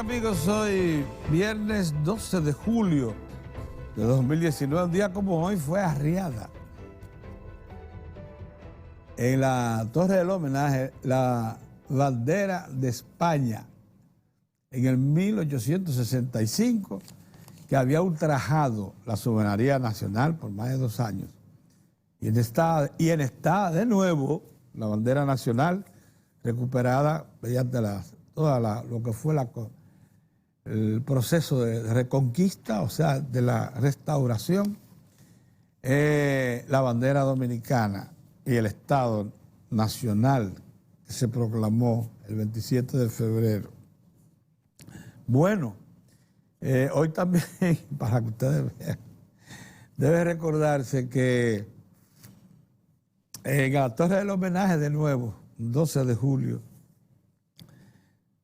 amigos, hoy viernes 12 de julio de 2019, un día como hoy fue arriada en la Torre del Homenaje la bandera de España en el 1865, que había ultrajado la soberanía nacional por más de 2 años. Y está de nuevo la bandera nacional recuperada mediante lo que fue el proceso de reconquista, o sea, de la restauración, la bandera dominicana y el Estado Nacional que se proclamó el 27 de febrero. Bueno, hoy también, para que ustedes vean, debe recordarse que en la Torre del Homenaje, de nuevo, 12 de julio,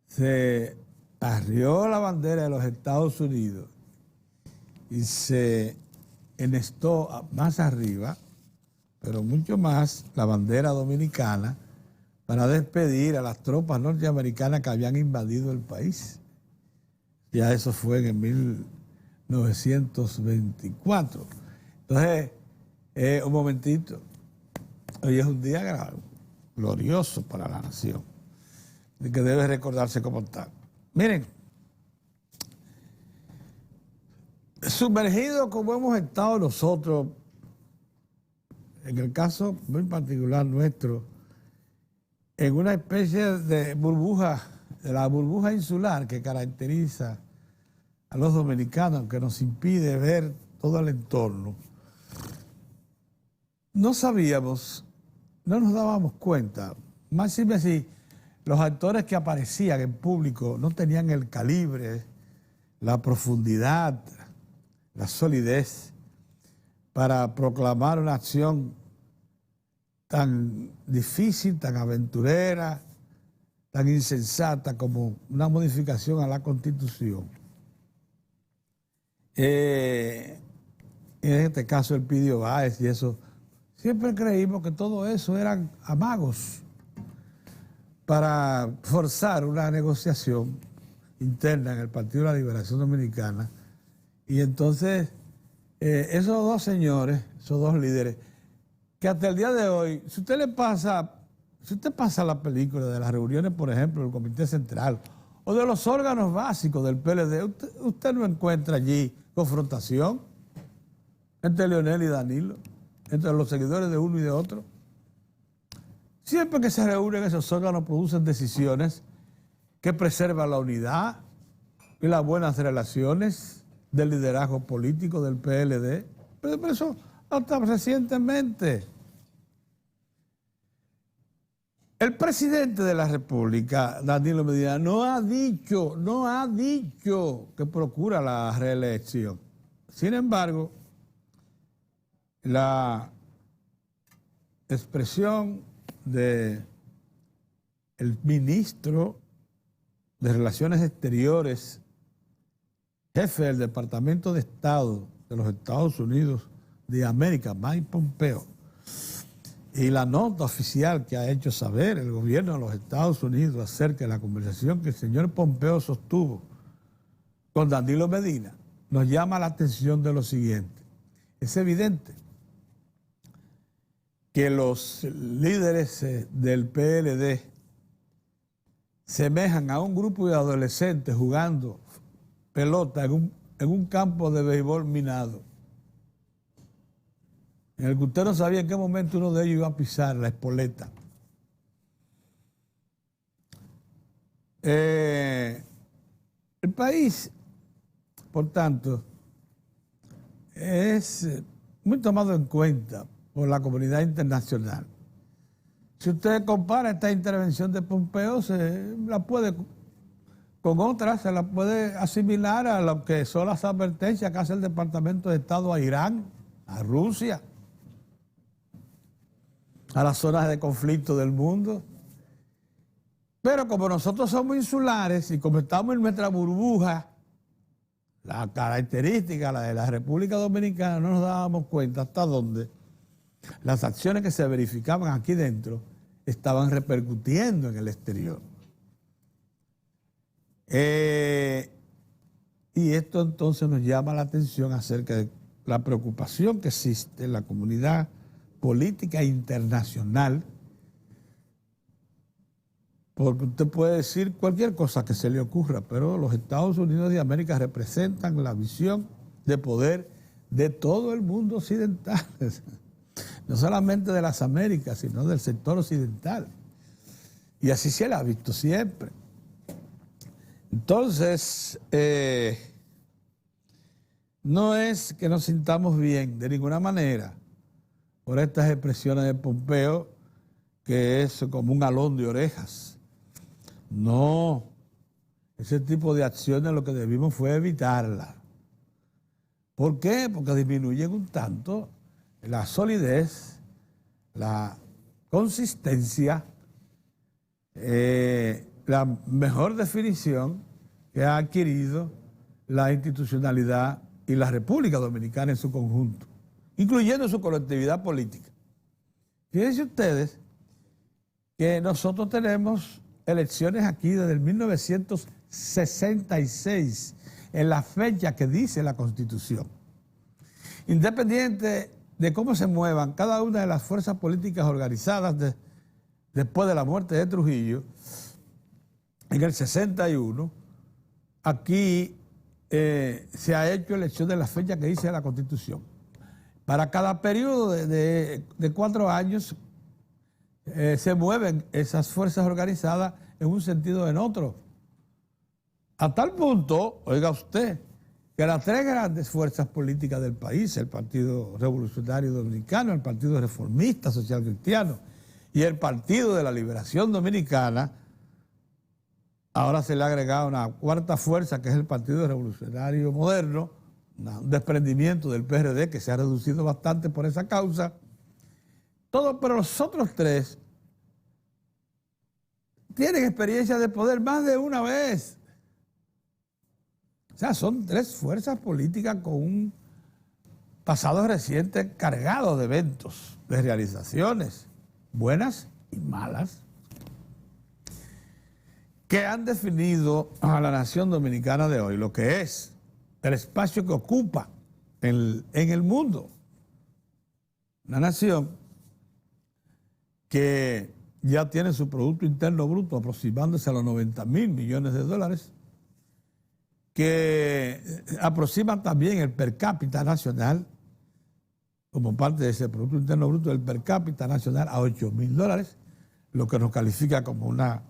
se arrió la bandera de los Estados Unidos y se enestó más arriba, pero mucho más, la bandera dominicana para despedir a las tropas norteamericanas que habían invadido el país. Ya eso fue en 1924. Entonces, un momentito, hoy es un día glorioso para la nación, de que debe recordarse como tal. Miren, sumergidos como hemos estado nosotros, en el caso muy particular nuestro, en una especie de burbuja, de la burbuja insular que caracteriza a los dominicanos, que nos impide ver todo el entorno, no sabíamos, no nos dábamos cuenta, máxime así, los actores que aparecían en público no tenían el calibre, la profundidad, la solidez para proclamar una acción tan difícil, tan aventurera, tan insensata como una modificación a la Constitución. En este caso el Pidio Báez y eso, siempre creímos que todo eso eran amagos para forzar una negociación interna en el Partido de la Liberación Dominicana. Y entonces, esos dos señores, esos dos líderes, que hasta el día de hoy, si usted pasa la película de las reuniones, por ejemplo, del Comité Central, o de los órganos básicos del PLD, usted no encuentra allí confrontación entre Leonel y Danilo, entre los seguidores de uno y de otro. Siempre que se reúnen esos órganos producen decisiones que preservan la unidad y las buenas relaciones del liderazgo político del PLD. Pero por eso, hasta recientemente, el presidente de la República, Danilo Medina, no ha dicho que procura la reelección. Sin embargo, la expresión del ministro de Relaciones Exteriores, jefe del Departamento de Estado de los Estados Unidos de América, Mike Pompeo, y la nota oficial que ha hecho saber el gobierno de los Estados Unidos acerca de la conversación que el señor Pompeo sostuvo con Danilo Medina, nos llama la atención de lo siguiente. Es evidente que los líderes del PLD semejan a un grupo de adolescentes jugando pelota en un campo de béisbol minado, en el que usted no sabía en qué momento uno de ellos iba a pisar la espoleta. El país, por tanto, es muy tomado en cuenta por la comunidad internacional. Si usted compara esta intervención de Pompeo, se la puede asimilar a lo que son las advertencias que hace el Departamento de Estado a Irán, a Rusia, a las zonas de conflicto del mundo. Pero como nosotros somos insulares y como estamos en nuestra burbuja, la característica, la de la República Dominicana, no nos dábamos cuenta hasta dónde las acciones que se verificaban aquí dentro estaban repercutiendo en el exterior. Y esto entonces nos llama la atención acerca de la preocupación que existe en la comunidad política internacional, porque usted puede decir cualquier cosa que se le ocurra, pero los Estados Unidos de América representan la visión de poder de todo el mundo occidental, no solamente de las Américas, sino del sector occidental. Y así se le ha visto siempre. Entonces, no es que nos sintamos bien de ninguna manera por estas expresiones de Pompeo, que es como un alón de orejas. No, ese tipo de acciones lo que debimos fue evitarla. ¿Por qué? Porque disminuyen un tanto la solidez, la consistencia, la mejor definición que ha adquirido la institucionalidad y la República Dominicana en su conjunto, incluyendo su colectividad política. Fíjense ustedes que nosotros tenemos elecciones aquí desde el 1966, en la fecha que dice la Constitución. Independiente de cómo se muevan cada una de las fuerzas políticas organizadas después de la muerte de Trujillo, en el 61, aquí se ha hecho elección de la fecha que dice la Constitución. Para cada periodo de 4 años se mueven esas fuerzas organizadas en un sentido o en otro. A tal punto, oiga usted, que las 3 grandes fuerzas políticas del país, el Partido Revolucionario Dominicano, el Partido Reformista Social Cristiano y el Partido de la Liberación Dominicana, ahora se le ha agregado una 4ª fuerza, que es el Partido Revolucionario Moderno, un desprendimiento del PRD que se ha reducido bastante por esa causa. Pero los otros 3 tienen experiencia de poder más de una vez. O sea, son 3 fuerzas políticas con un pasado reciente cargado de eventos, de realizaciones, buenas y malas, que han definido a la nación dominicana de hoy, lo que es el espacio que ocupa en el mundo. Una nación que ya tiene su Producto Interno Bruto aproximándose a los 90.000 millones de dólares, que aproximan también el per cápita nacional, como parte de ese Producto Interno Bruto, el per cápita nacional a $8.000, lo que nos califica como una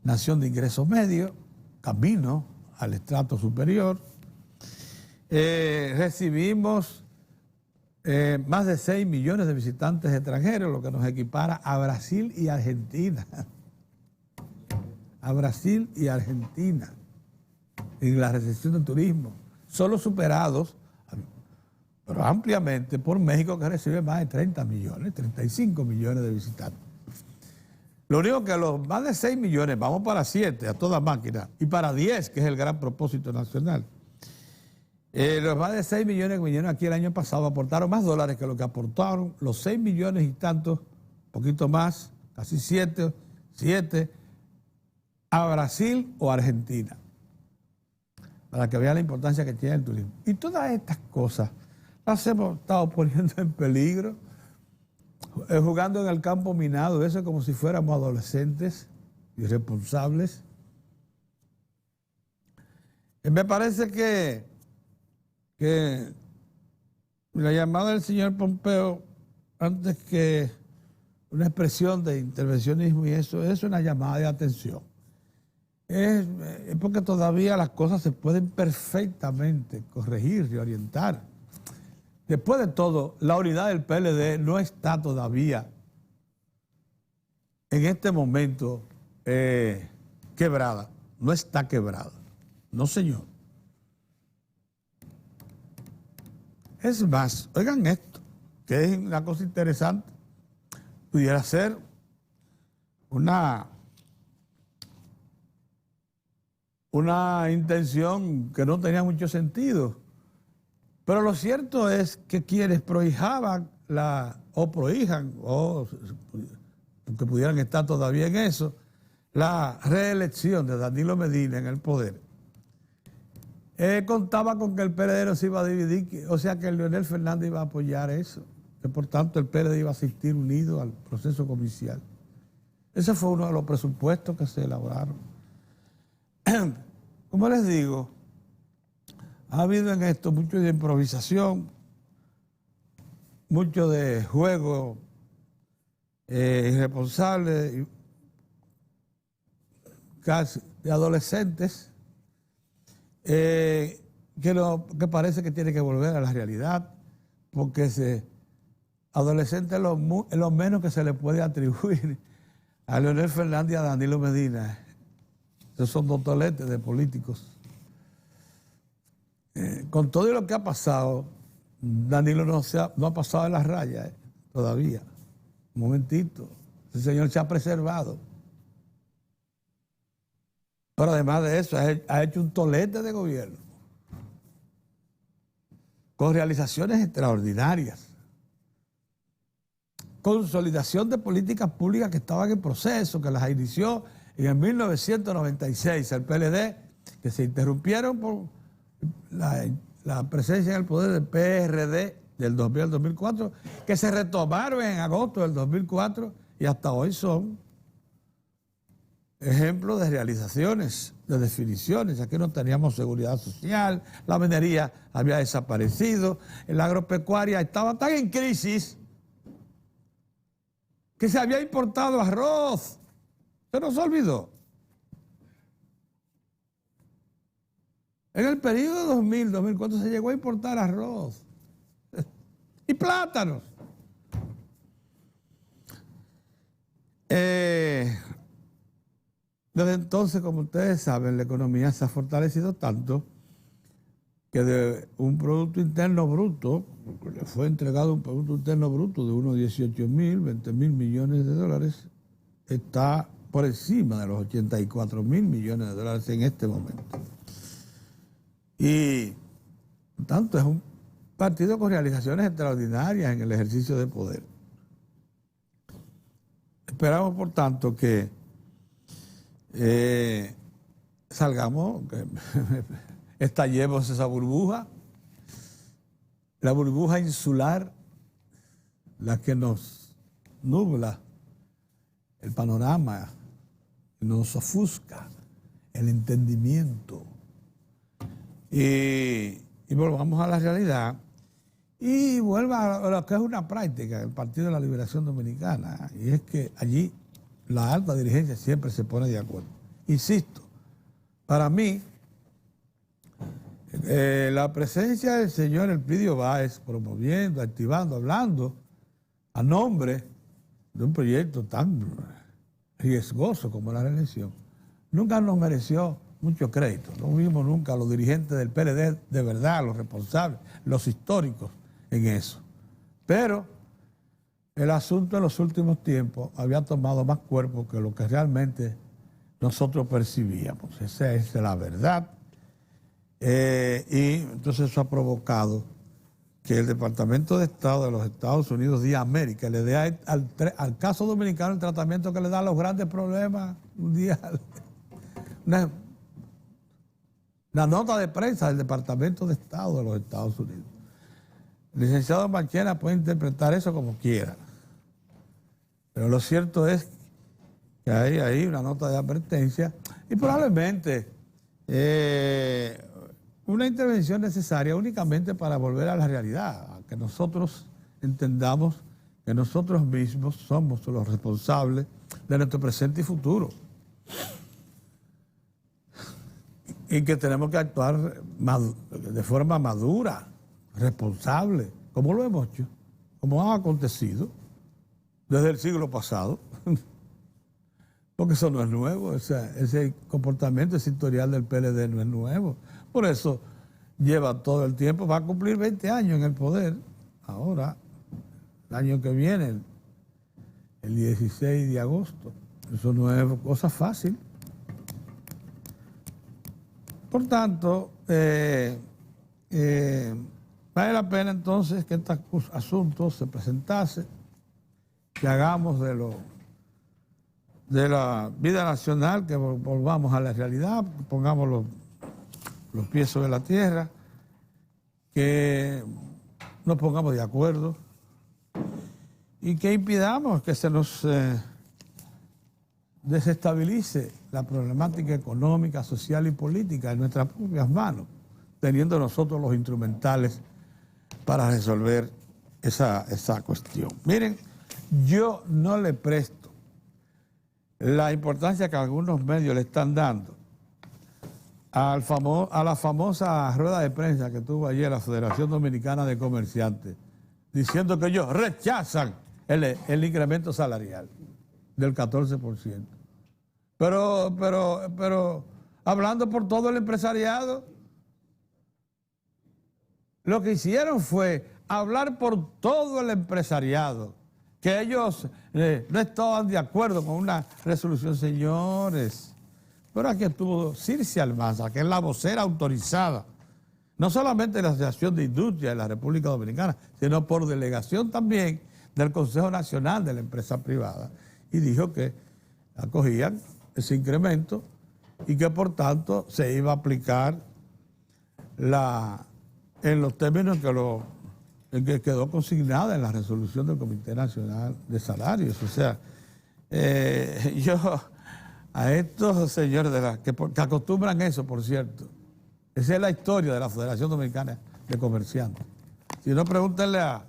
nación de ingreso medio, camino al estrato superior. Recibimos más de 6 millones de visitantes extranjeros, lo que nos equipara a Brasil y Argentina. A Brasil y Argentina en la recepción del turismo, solo superados, pero ampliamente, por México, que recibe más de 30 millones, 35 millones de visitantes. Lo único que los más de 6 millones, vamos para 7 a toda máquina, y para 10, que es el gran propósito nacional. Los más de 6 millones que vinieron aquí el año pasado aportaron más dólares que lo que aportaron los 6 millones y tantos, poquito más, casi 7, a Brasil o Argentina, para que vean la importancia que tiene el turismo. Y todas estas cosas las hemos estado poniendo en peligro, jugando en el campo minado, eso como si fuéramos adolescentes irresponsables. Me parece que la llamada del señor Pompeo, antes que una expresión de intervencionismo y eso, es una llamada de atención. Es porque todavía las cosas se pueden perfectamente corregir, reorientar. Después de todo, la unidad del PLD no está todavía en este momento quebrada. No está quebrada. No, señor. Es más, oigan esto, que es una cosa interesante. Pudiera ser una intención que no tenía mucho sentido. Pero lo cierto es que quienes prohijaban porque pudieran estar todavía en eso, la reelección de Danilo Medina en el poder, contaba con que el PLD no se iba a dividir, o sea que Leonel Fernández iba a apoyar eso, que por tanto el PLD iba a asistir unido al proceso comicial. Ese fue uno de los presupuestos que se elaboraron. Como les digo, ha habido en esto mucho de improvisación, mucho de juego irresponsable, casi de adolescentes, que parece que tiene que volver a la realidad, porque adolescente es lo menos que se le puede atribuir a Leonel Fernández y a Danilo Medina. Esos son dos toletes de políticos. Con todo lo que ha pasado, Danilo no ha pasado de las rayas todavía. Un momentito. El señor se ha preservado. Pero además de eso, ha hecho un tolete de gobierno con realizaciones extraordinarias, consolidación de políticas públicas que estaban en proceso, que las inició en el 1996 el PLD, que se interrumpieron por la presencia en el poder del PRD del 2000 al 2004, que se retomaron en agosto del 2004 y hasta hoy son ejemplos de realizaciones, de definiciones. Aquí no teníamos seguridad social, la minería había desaparecido, la agropecuaria estaba tan en crisis que se había importado arroz. Se nos olvidó. En el periodo 2000-2004 se llegó a importar arroz y plátanos. Desde entonces, como ustedes saben, la economía se ha fortalecido tanto que de un Producto Interno Bruto, le fue entregado un Producto Interno Bruto de unos 18.000, 20.000 millones de dólares, está por encima de los 84.000 millones de dólares en este momento. Y, por tanto, es un partido con realizaciones extraordinarias en el ejercicio de poder. Esperamos, por tanto, que salgamos, que estallemos esa burbuja, la burbuja insular, la que nos nubla el panorama, nos ofusca el entendimiento. Y volvamos a la realidad y vuelva a lo que es una práctica del Partido de la Liberación Dominicana, y es que allí la alta dirigencia siempre se pone de acuerdo. Insisto, para mí, la presencia del señor Elpidio Báez promoviendo, activando, hablando a nombre de un proyecto tan riesgoso como la reelección, nunca nos mereció mucho crédito. No vimos nunca a los dirigentes del PLD de verdad, los responsables, los históricos en eso. Pero el asunto en los últimos tiempos había tomado más cuerpo que lo que realmente nosotros percibíamos. Esa es la verdad. Y entonces eso ha provocado que el Departamento de Estado de los Estados Unidos de América le dé al caso dominicano el tratamiento que le da a los grandes problemas mundiales. Una nota de prensa del Departamento de Estado de los Estados Unidos. El licenciado Marchena puede interpretar eso como quiera, pero lo cierto es que hay ahí una nota de advertencia y probablemente una intervención necesaria únicamente para volver a la realidad, a que nosotros entendamos que nosotros mismos somos los responsables de nuestro presente y futuro. Y que tenemos que actuar de forma madura, responsable, como lo hemos hecho, como ha acontecido desde el siglo pasado. Porque eso no es nuevo, ese comportamiento, ese historial del PLD no es nuevo. Por eso lleva todo el tiempo, va a cumplir 20 años en el poder. Ahora, el año que viene, el 16 de agosto. Eso no es cosa fácil. Por tanto, vale la pena entonces que estos asuntos se presentasen, que hagamos de de la vida nacional, que volvamos a la realidad, pongamos los pies sobre la tierra, que nos pongamos de acuerdo y que impidamos que se nos desestabilice la problemática económica, social y política en nuestras propias manos, teniendo nosotros los instrumentales para resolver esa cuestión. Miren, yo no le presto la importancia que algunos medios le están dando a la famosa rueda de prensa que tuvo ayer la Federación Dominicana de Comerciantes, diciendo que ellos rechazan el incremento salarial del 14%. Pero hablando por todo el empresariado, lo que hicieron fue hablar por todo el empresariado, que ellos no estaban de acuerdo con una resolución, señores. Pero aquí estuvo Circe Almanza, que es la vocera autorizada, no solamente de la Asociación de Industria de la República Dominicana, sino por delegación también del Consejo Nacional de la Empresa Privada, y dijo que acogían ese incremento y que por tanto se iba a aplicar en los términos en que quedó consignada en la resolución del Comité Nacional de Salarios. O sea, yo a estos señores que acostumbran eso, por cierto, esa es la historia de la Federación Dominicana de Comerciantes. Si no, pregúntenle a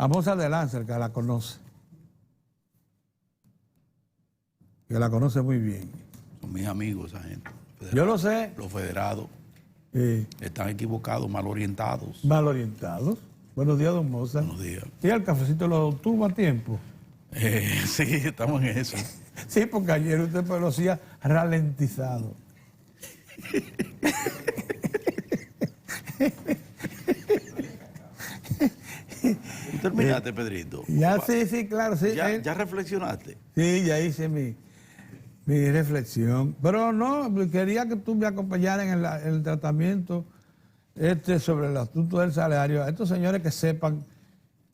Mozart de Lancer, que la conoce. Que la conoce muy bien. Son mis amigos esa gente. Yo lo sé. Los federados están equivocados, mal orientados. Mal orientados. Buenos días, don Mozart. Buenos días. ¿Y el cafecito lo tuvo a tiempo? Sí, estamos en eso. Sí, porque ayer usted lo hacía ralentizado. ¿Tú terminaste, Pedrito? Ya, sí, claro. Sí, ¿Ya reflexionaste? Sí, ya hice mi reflexión. Pero no, quería que tú me acompañaras en el tratamiento sobre el asunto del salario. A estos señores que sepan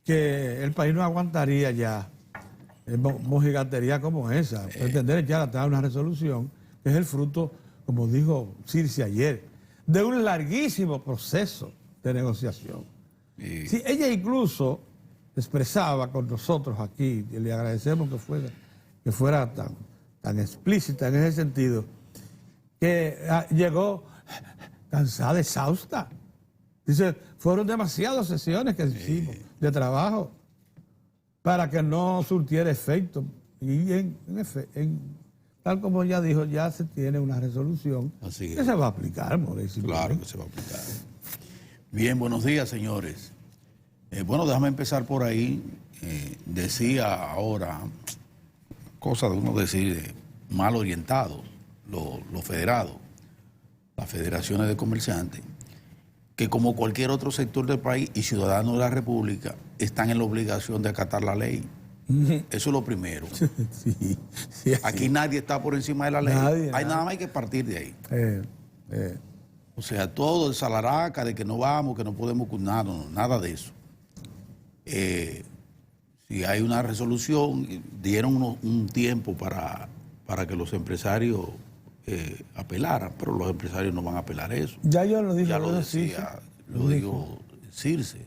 que el país no aguantaría ya mojigatería como esa. Pretender echar atrás una resolución que es el fruto, como dijo Circe ayer, de un larguísimo proceso de negociación. Sí, ella incluso expresaba con nosotros aquí, y le agradecemos que fuera tan explícita en ese sentido, que llegó cansada, exhausta. Dice, fueron demasiadas sesiones que hicimos de trabajo para que no surtiera efecto. Y tal como ella dijo, ya se tiene una resolución que se va a aplicar, Mauricio. Claro que se va a aplicar. Bien, buenos días, señores. Bueno, déjame empezar por ahí. Decía ahora, cosa de uno decir mal orientado, los federados, las federaciones de comerciantes, que como cualquier otro sector del país y ciudadanos de la República, están en la obligación de acatar la ley. Eso es lo primero. Sí, aquí nadie está por encima de la ley. Nada más hay que partir de ahí. O sea, todo el salaraca de que no vamos, que no podemos, nada de eso. Si hay una resolución, dieron un tiempo para que los empresarios apelaran, pero los empresarios no van a apelar eso. Ya yo lo dije. Ya lo decía, lo dijo Circe,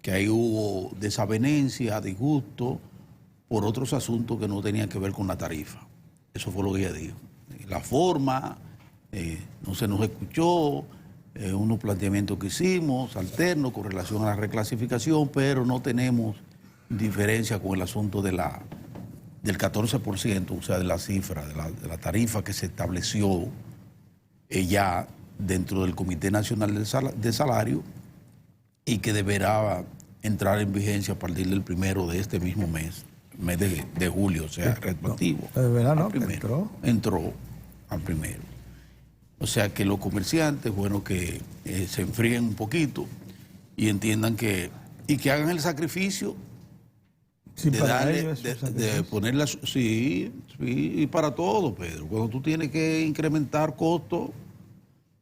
que ahí hubo desavenencia, disgusto por otros asuntos que no tenían que ver con la tarifa. Eso fue lo que ella dijo. La forma, no se nos escuchó, unos planteamientos que hicimos, alternos, con relación a la reclasificación, pero no tenemos diferencia con el asunto del 14%, o sea, de la cifra, de la tarifa que se estableció ya dentro del Comité Nacional de Salario y que deberá entrar en vigencia a partir del 1 de este mismo mes de julio, o sea, retroactivo. No, entró al 1. O sea que los comerciantes, bueno, que se enfríen un poquito y entiendan que hagan el sacrificio de ponerla, sí, y para todo, Pedro. Cuando tú tienes que incrementar costos,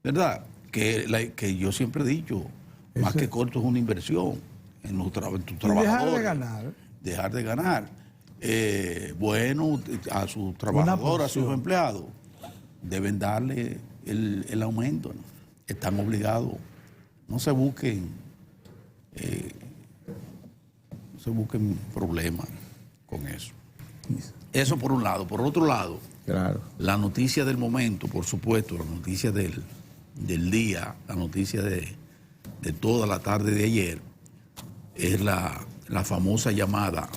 ¿verdad? Que yo siempre he dicho, más que costo es una inversión en tus trabajadores. Dejar de ganar. Dejar de ganar. bueno, a sus trabajadores, a sus empleados, deben darle el aumento, ¿no? Están obligados. No se busquen problemas con eso. Eso por un lado. Por otro lado, Claro. la noticia del momento, por supuesto, la noticia del día, la noticia de toda la tarde de ayer, es la famosa llamada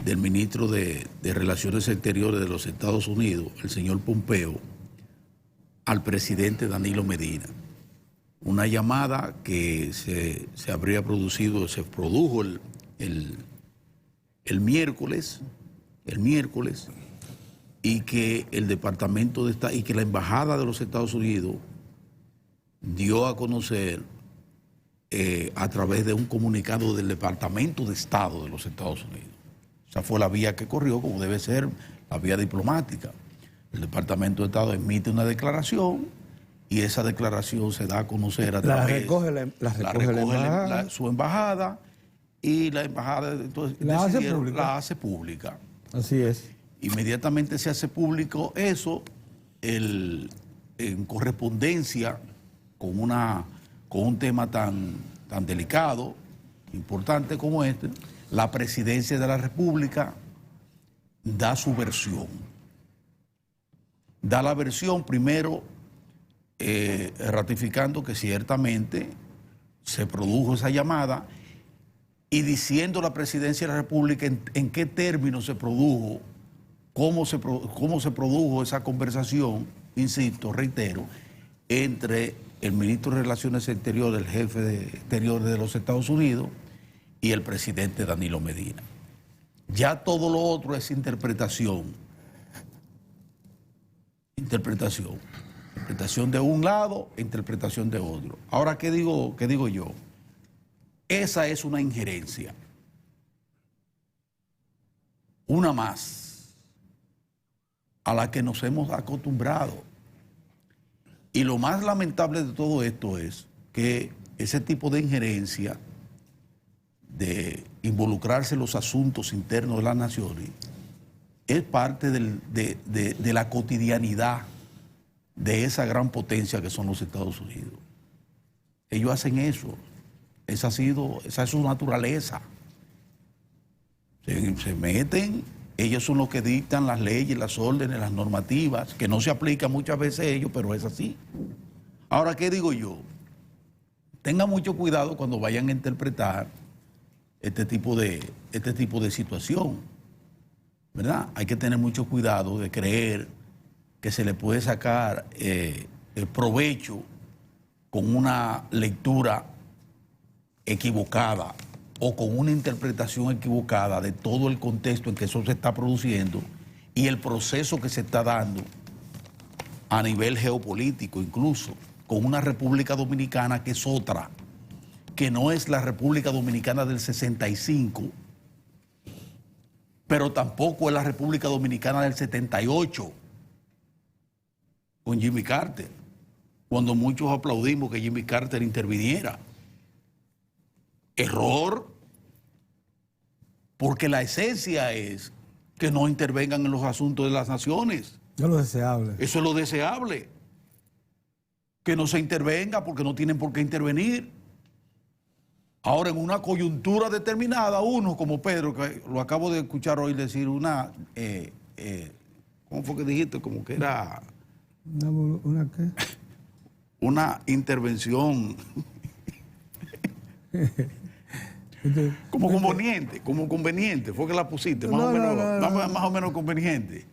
del ministro de Relaciones Exteriores de los Estados Unidos, el señor Pompeo, al presidente Danilo Medina. Una llamada que se produjo el miércoles, y que el Departamento de Estado y que la Embajada de los Estados Unidos dio a conocer a través de un comunicado del Departamento de Estado de los Estados Unidos. Esa fue la vía que corrió, como debe ser la vía diplomática. El Departamento de Estado emite una declaración y esa declaración se da a conocer a través su embajada, y la embajada entonces la hace pública. Así es. Inmediatamente se hace público eso, en correspondencia con un tema tan delicado, importante como este. La Presidencia de la República da su versión. Da la versión primero ratificando que ciertamente se produjo esa llamada y diciendo la Presidencia de la República en qué términos se produjo, cómo se produjo esa conversación, insisto, reitero, entre el ministro de Relaciones Exteriores, el jefe de Exteriores de los Estados Unidos, y el presidente Danilo Medina. Ya todo lo otro es interpretación. Interpretación de un lado, interpretación de otro. Ahora, ¿qué digo yo? Esa es una injerencia. Una más a la que nos hemos acostumbrado. Y lo más lamentable de todo esto es que ese tipo de injerencia, de involucrarse en los asuntos internos de las naciones, es parte de la cotidianidad de esa gran potencia que son los Estados Unidos. Ellos hacen eso. Esa es su naturaleza. Se meten, ellos son los que dictan las leyes, las órdenes, las normativas, que no se aplican muchas veces a ellos, pero es así. Ahora, ¿qué digo yo? Tengan mucho cuidado cuando vayan a interpretar este tipo de situación, ¿verdad? Hay que tener mucho cuidado de creer que se le puede sacar el provecho con una lectura equivocada o con una interpretación equivocada de todo el contexto en que eso se está produciendo y el proceso que se está dando a nivel geopolítico, incluso con una República Dominicana que es otra, que no es la República Dominicana del 65, pero tampoco es la República Dominicana del 78, con Jimmy Carter, cuando muchos aplaudimos que Jimmy Carter interviniera. Error, porque la esencia es que no intervengan en los asuntos de las naciones. Es lo deseable. Eso es lo deseable. Que no se intervenga porque no tienen por qué intervenir. Ahora, en una coyuntura determinada, uno como Pedro, que lo acabo de escuchar hoy decir, ¿cómo fue que dijiste? Como que era... ¿Una qué? Una intervención como conveniente, fue que la pusiste, más o menos conveniente.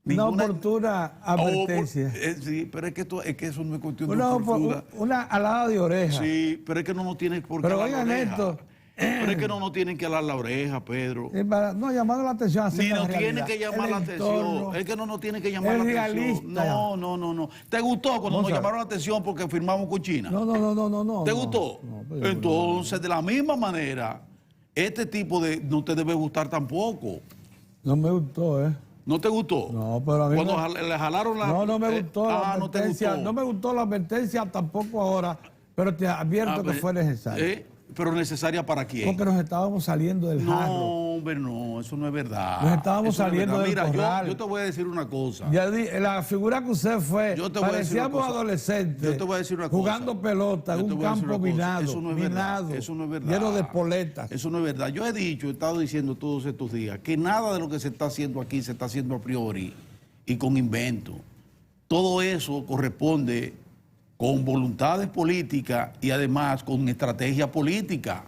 Una oportuna advertencia. Sí, pero es que eso no es cuestión de oportunidad. Una alada de oreja. Sí, pero es que no nos tienen por qué alar la oreja. Pero es que no nos tienen que alar la oreja, Pedro. No, llamando la atención. Ni nos tienen que llamar la atención. Es que no nos tienen que llamar la atención. No. ¿Te gustó cuando nos llamaron la atención porque firmamos con China? No. ¿Te gustó? Entonces, de la misma manera, este tipo no te debe gustar tampoco. No me gustó, ¿No te gustó? No, pero a mí cuando le jalaron la... No me gustó la advertencia. No me gustó la advertencia tampoco ahora, pero te advierto que fue necesario. pero necesaria para quién. Porque nos estábamos saliendo del jarro. No, hombre, no, eso no es verdad. Nos estábamos Eso no es saliendo verdad. del Mira, corral. yo te voy a decir una cosa. La figura que usted fue, Yo te voy a decir una parecíamos cosa. adolescentes Yo te voy a decir una cosa. jugando pelota en Yo te un voy a decir campo una cosa. minado, Eso no es verdad. minado, Eso no es verdad. lleno de poletas. Eso no es verdad. Yo he estado diciendo todos estos días que nada de lo que se está haciendo aquí se está haciendo a priori y con invento. Todo eso corresponde con voluntades políticas y además con estrategia política,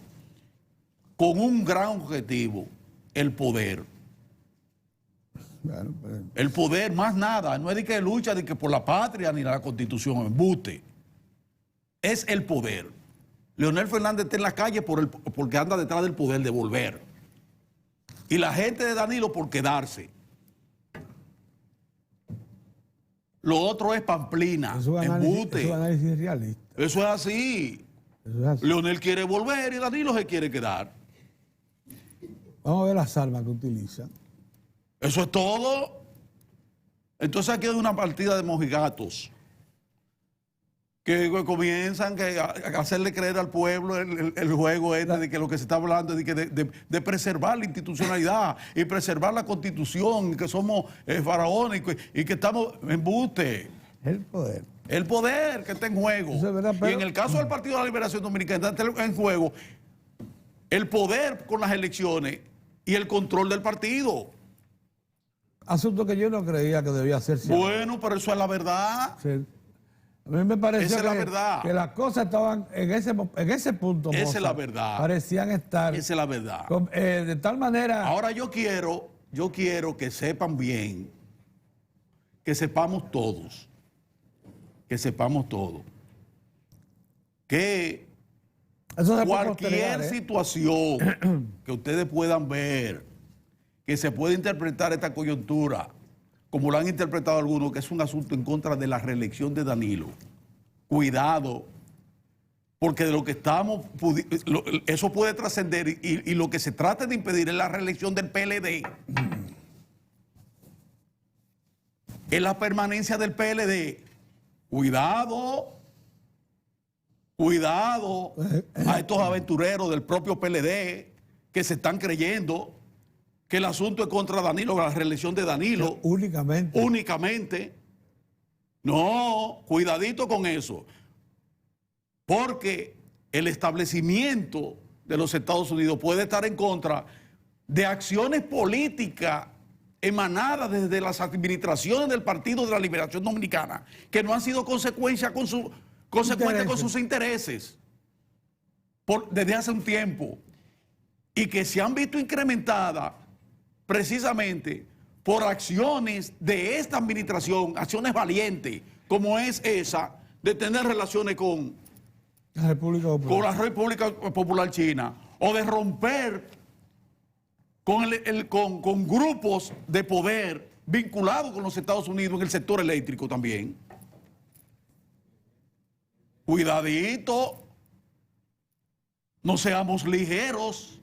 con un gran objetivo, el poder. Bueno, pues, El poder, más nada. No es de que lucha de que por la patria ni la constitución, embuste. Es el poder. Leonel Fernández está en la calle porque anda detrás del poder de volver. Y la gente de Danilo por quedarse. Lo otro es pamplina, eso es embute. análisis realista. Eso es así. Eso es así. Leonel quiere volver y Danilo se quiere quedar. Vamos a ver las armas que utilizan. Eso es todo. Entonces aquí hay una partida de mojigatos que comienzan a hacerle creer al pueblo el juego de que lo que se está hablando es de preservar la institucionalidad y preservar la constitución, y que somos faraones y que estamos en buste. El poder. El poder que está en juego. Eso es verdad, pero... Y en el caso del Partido de la Liberación Dominicana está en juego el poder con las elecciones y el control del partido. Asunto que yo no creía que debía hacerse. Bueno, pero eso es la verdad. Sí. A mí me pareció Esa es la verdad. que las cosas estaban en ese punto. Esa es Mozart, la verdad. Parecían estar Esa es la verdad. de tal manera. Ahora yo quiero que sepan bien, que sepamos todos, que Eso se puede cualquier postergar, ¿eh? situación que ustedes puedan ver, que se puede interpretar esta coyuntura, como lo han interpretado algunos, que es un asunto en contra de la reelección de Danilo. Cuidado, porque de lo que eso puede trascender y lo que se trata de impedir es la reelección del PLD. Es la permanencia del PLD. Cuidado a estos aventureros del propio PLD que se están creyendo que el asunto es contra Danilo, la reelección de Danilo. Únicamente. No, cuidadito con eso. Porque el establecimiento de los Estados Unidos puede estar en contra de acciones políticas emanadas desde las administraciones del Partido de la Liberación Dominicana, que no han sido consecuentes con sus intereses desde hace un tiempo, y que se han visto incrementadas precisamente por acciones de esta administración, acciones valientes, como es esa de tener relaciones con la República Popular China, o de romper con grupos de poder vinculados con los Estados Unidos en el sector eléctrico también. Cuidadito, no seamos ligeros.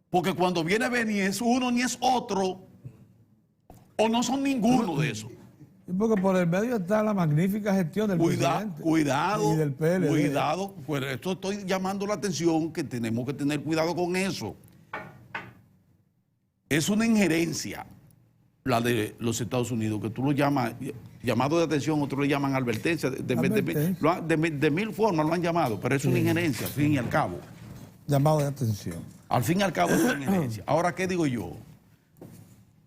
Porque cuando viene a ver ni es uno ni es otro, o no son ninguno de esos. Porque por el medio está la magnífica gestión del presidente. Cuidado, y del PLD. cuidado. Pues esto estoy llamando la atención, que tenemos que tener cuidado con eso. Es una injerencia la de los Estados Unidos, que tú lo llamas llamado de atención, otros lo llaman advertencia. De mil formas lo han llamado, pero es una injerencia, al fin y al cabo. Llamado de atención. Al fin y al cabo es una injerencia. Ahora, ¿qué digo yo?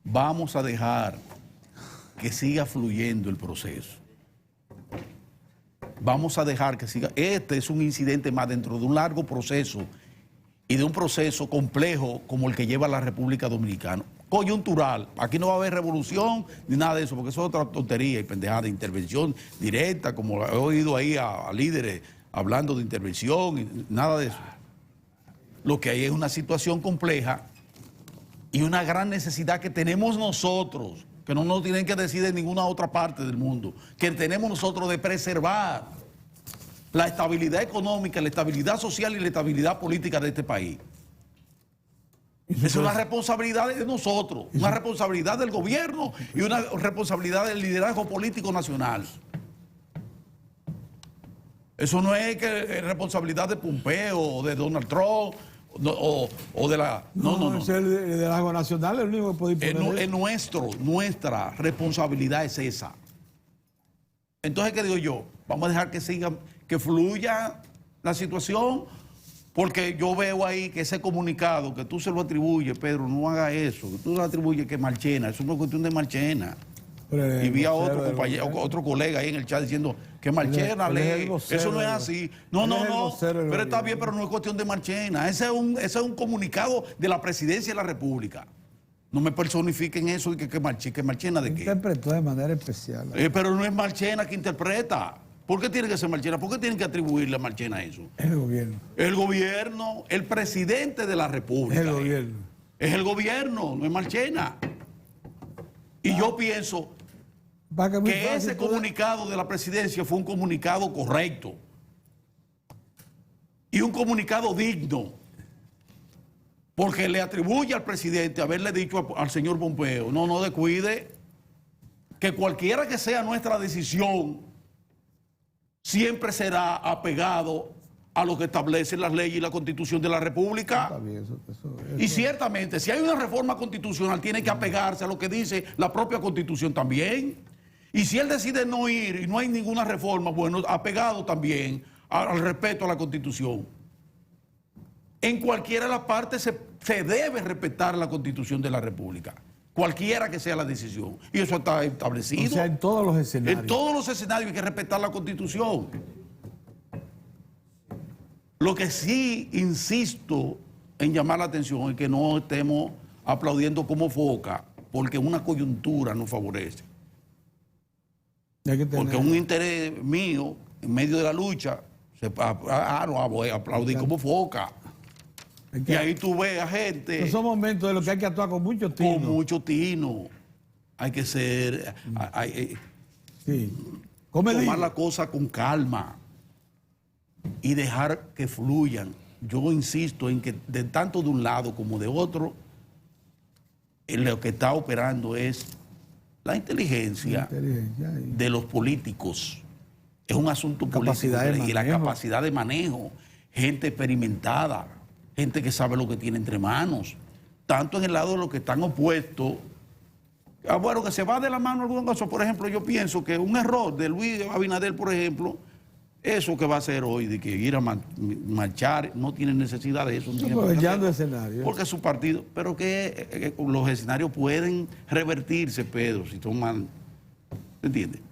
Vamos a dejar que siga fluyendo el proceso. Vamos a dejar que siga. Este es un incidente más dentro de un largo proceso y de un proceso complejo como el que lleva la República Dominicana. Coyuntural. Aquí no va a haber revolución ni nada de eso, porque eso es otra tontería y pendejada de intervención directa, como he oído ahí a líderes hablando de intervención y nada de eso. Lo que hay es una situación compleja y una gran necesidad que tenemos nosotros, que no nos tienen que decir de ninguna otra parte del mundo, que tenemos nosotros de preservar la estabilidad económica, la estabilidad social y la estabilidad política de este país. Es una responsabilidad de nosotros, una responsabilidad del gobierno y una responsabilidad del liderazgo político nacional. Eso no es que es responsabilidad de Pompeo o de Donald Trump o de la... No. Es el de la nacional, el único que puede imponer. Es nuestra responsabilidad es esa. Entonces, ¿qué digo yo? Vamos a dejar que siga, que fluya la situación, porque yo veo ahí que ese comunicado que tú se lo atribuyes, Pedro, no haga eso, que tú lo atribuyes que Marchena, eso es una cuestión de Marchena. Y vi a otro compañero, otro colega ahí en el chat diciendo que Marchena lee, eso no es así. No, pero está bien, pero no es cuestión de Marchena. Ese es un comunicado de la presidencia de la República. No me personifiquen eso de que Marchena de qué. Interpretó de manera especial. Pero no es Marchena que interpreta. ¿Por qué tiene que ser Marchena? ¿Por qué tienen que atribuirle a Marchena eso? El gobierno. El gobierno, el presidente de la República. El gobierno. Es el gobierno, no es Marchena. Y yo pienso que ese comunicado de la presidencia fue un comunicado correcto y un comunicado digno, porque le atribuye al presidente haberle dicho al señor Pompeo, no descuide, que cualquiera que sea nuestra decisión, siempre será apegado a lo que establecen las leyes y la Constitución de la República. Está bien, eso. Y ciertamente, si hay una reforma constitucional, tiene que apegarse a lo que dice la propia Constitución también. Y si él decide no ir y no hay ninguna reforma, bueno, apegado también al respeto a la Constitución. En cualquiera de las partes se debe respetar la Constitución de la República, cualquiera que sea la decisión. Y eso está establecido. O sea, en todos los escenarios. En todos los escenarios hay que respetar la Constitución. Lo que sí insisto en llamar la atención es que no estemos aplaudiendo como foca, porque una coyuntura nos favorece. Porque un interés mío, en medio de la lucha, no voy a aplaudir como foca. Y ahí tú ves a gente... Son momentos de los que hay que actuar con mucho tino. Con mucho tino. Hay que ser... tomar la cosa con calma y dejar que fluyan. Yo insisto en que de tanto de un lado como de otro, lo que está operando es la inteligencia de los políticos. Es un asunto político y la capacidad de manejo. Gente experimentada, gente que sabe lo que tiene entre manos. Tanto en el lado de los que están opuestos. Bueno, que se va de la mano alguna cosa. Por ejemplo, yo pienso que un error de Luis Abinader, por ejemplo, eso que va a hacer hoy, de que ir a marchar, no tiene necesidad de eso. Aprovechando escenarios. Porque su partido, pero que los escenarios pueden revertirse, Pedro, si toman, ¿entiendes?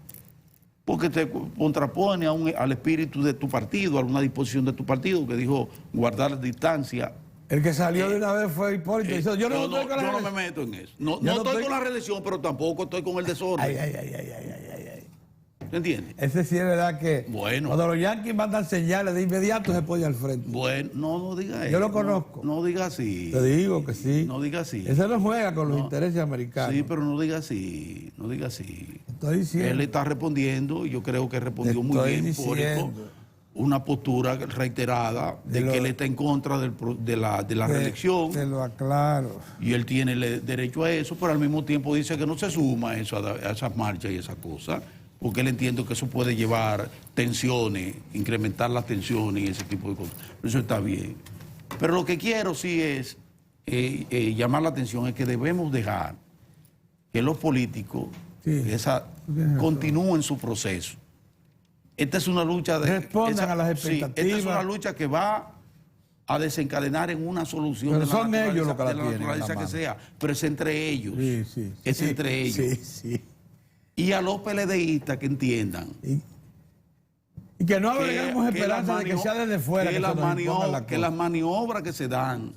Porque te contrapone al espíritu de tu partido, a una disposición de tu partido que dijo guardar distancia. El que salió de una vez fue Hipólito. Yo no me meto en eso. No estoy con la reelección, pero tampoco estoy con el desorden. ¿Entiendes? Ese sí es verdad que cuando los yanquis mandan señales de inmediato se pone al frente. Bueno, no diga eso. Yo lo conozco. No diga así. Te digo que sí. No diga así. Ese no juega con los intereses americanos. Sí, pero no diga así. No diga así. Estoy diciendo. Él está respondiendo y yo creo que respondió muy bien por una postura reiterada de que él está en contra de la reelección. Te lo aclaro. Y él tiene derecho a eso, pero al mismo tiempo dice que no se suma a esas marchas y esas cosas, porque él entiende que eso puede llevar tensiones, incrementar las tensiones y ese tipo de cosas. Eso está bien. Pero lo que quiero sí es llamar la atención, es que debemos dejar que los políticos continúen su proceso. Esta es una lucha de... Respondan a las expectativas. Esta es una lucha que va a desencadenar en una solución. Pero son ellos los que la tienen. Que sea, pero es entre ellos. Es entre ellos. Sí. Y a los PLDistas que entiendan. Y que no agregamos esperanza de que sea desde fuera. Que las maniobras que se dan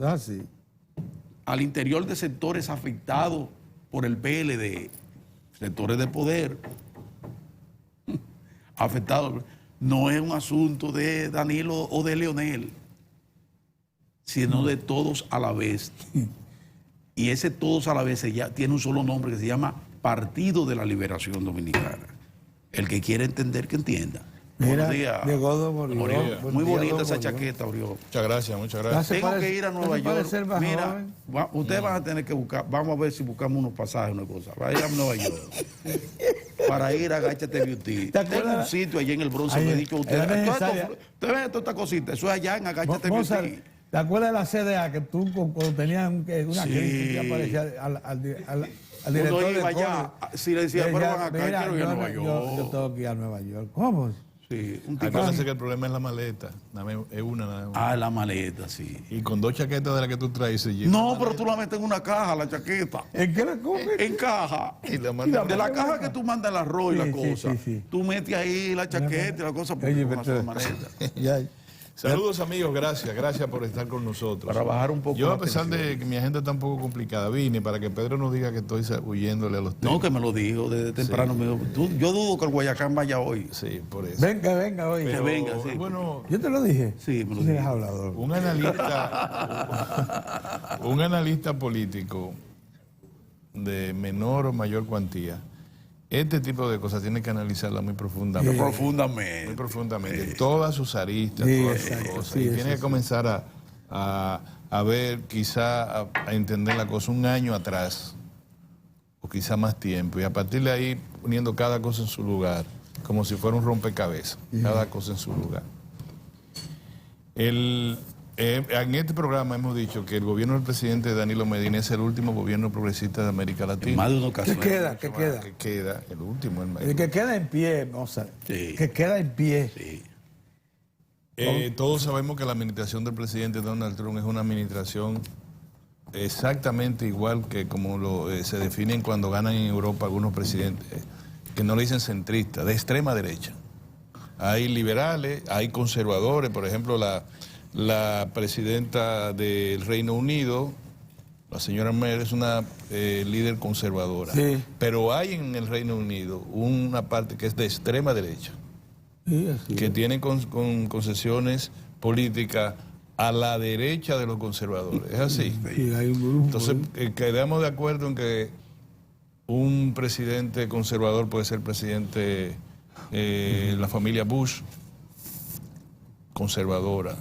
al interior de sectores afectados por el PLD, sectores de poder, afectados, no es un asunto de Danilo o de Leonel, sino de todos a la vez. Y ese todos a la vez ya tiene un solo nombre que se llama Partido de la Liberación Dominicana. El que quiere entender, que entienda. Mira, Buenos días. llegó Don Oriol. Oriol. Buen Muy día, bonita Don esa Oriol. chaqueta, Oriol. Muchas gracias, muchas gracias. Se Tengo parece- que ir a se Nueva parece York. ser más Mira, joven. ustedes van a tener que buscar, vamos a ver si buscamos unos pasajes, una cosa. Va a ir a Nueva York. Para ir a Agáchate Beauty. ¿Te acuerdas? Tengo un sitio allí en el Bronx, Ahí me he dicho a ustedes. era Todo necesaria. ustedes ven toda esta cosita, eso es allá en Agáchate Mozart, Beauty. ¿te acuerdas de la CDA que tú cuando tenías una Sí. crítica aparecía al Uno director de iba allá, si le decía, pero van acá, quiero ir a Nueva York. yo tengo que ir a Nueva York. ¿Cómo? Sí, un tipo. Acuérdense que el problema es la maleta. Es una nada más. Ah, la maleta, sí. Y con 2 chaquetas de las que tú traes se llena. No, pero tú la metes en una caja, la chaqueta. ¿En qué la comes? En caja. Y la mandan- De la caja que tú mandas el arroz y Sí, la sí, cosa. sí, sí. Tú metes ahí la chaqueta y la cosa. Oye, con pero- la maleta. Ya. Saludos amigos, gracias por estar con nosotros. Para bajar un poco Yo la a pesar de tensión. que mi agenda está un poco complicada, vine para que Pedro nos diga que estoy huyéndole a los temas. No, que me lo dijo desde temprano. Me dijo, yo dudo que el Guayacán vaya hoy. Sí, por eso. Venga, oye. Pero, venga, sí. Bueno, Yo te lo dije. Sí, me lo Tú eres dijo. hablador. un analista político de menor o mayor cuantía, este tipo de cosas tiene que analizarla muy profundamente. Profundamente. Muy profundamente. Todas sus aristas, Sí, todas sus exacto, cosas. sí, y eso tiene que sí. comenzar a ver, quizá a entender la cosa un año atrás, o quizá más tiempo, y a partir de ahí poniendo cada cosa en su lugar, como si fuera un rompecabezas, cada cosa en su lugar. En este programa hemos dicho que el gobierno del presidente Danilo Medina es el último gobierno progresista de América Latina. Más de una ¿Qué ocasión. queda? ¿Qué queda? Que queda el último. El que queda en pie, Mozart. Sí. Que queda en pie. Sí. Todos sabemos que la administración del presidente Donald Trump es una administración exactamente igual que como se definen cuando ganan en Europa algunos presidentes, que no le dicen centristas, de extrema derecha. Hay liberales, hay conservadores, por ejemplo, la presidenta del Reino Unido, la señora May, es una líder conservadora. Sí. Pero hay en el Reino Unido una parte que es de extrema derecha, Sí, así. que tiene con concesiones políticas a la derecha de los conservadores. Es así. Sí, hay un grupo. Entonces, quedamos de acuerdo en que un presidente conservador puede ser presidente, la familia Bush, conservadora.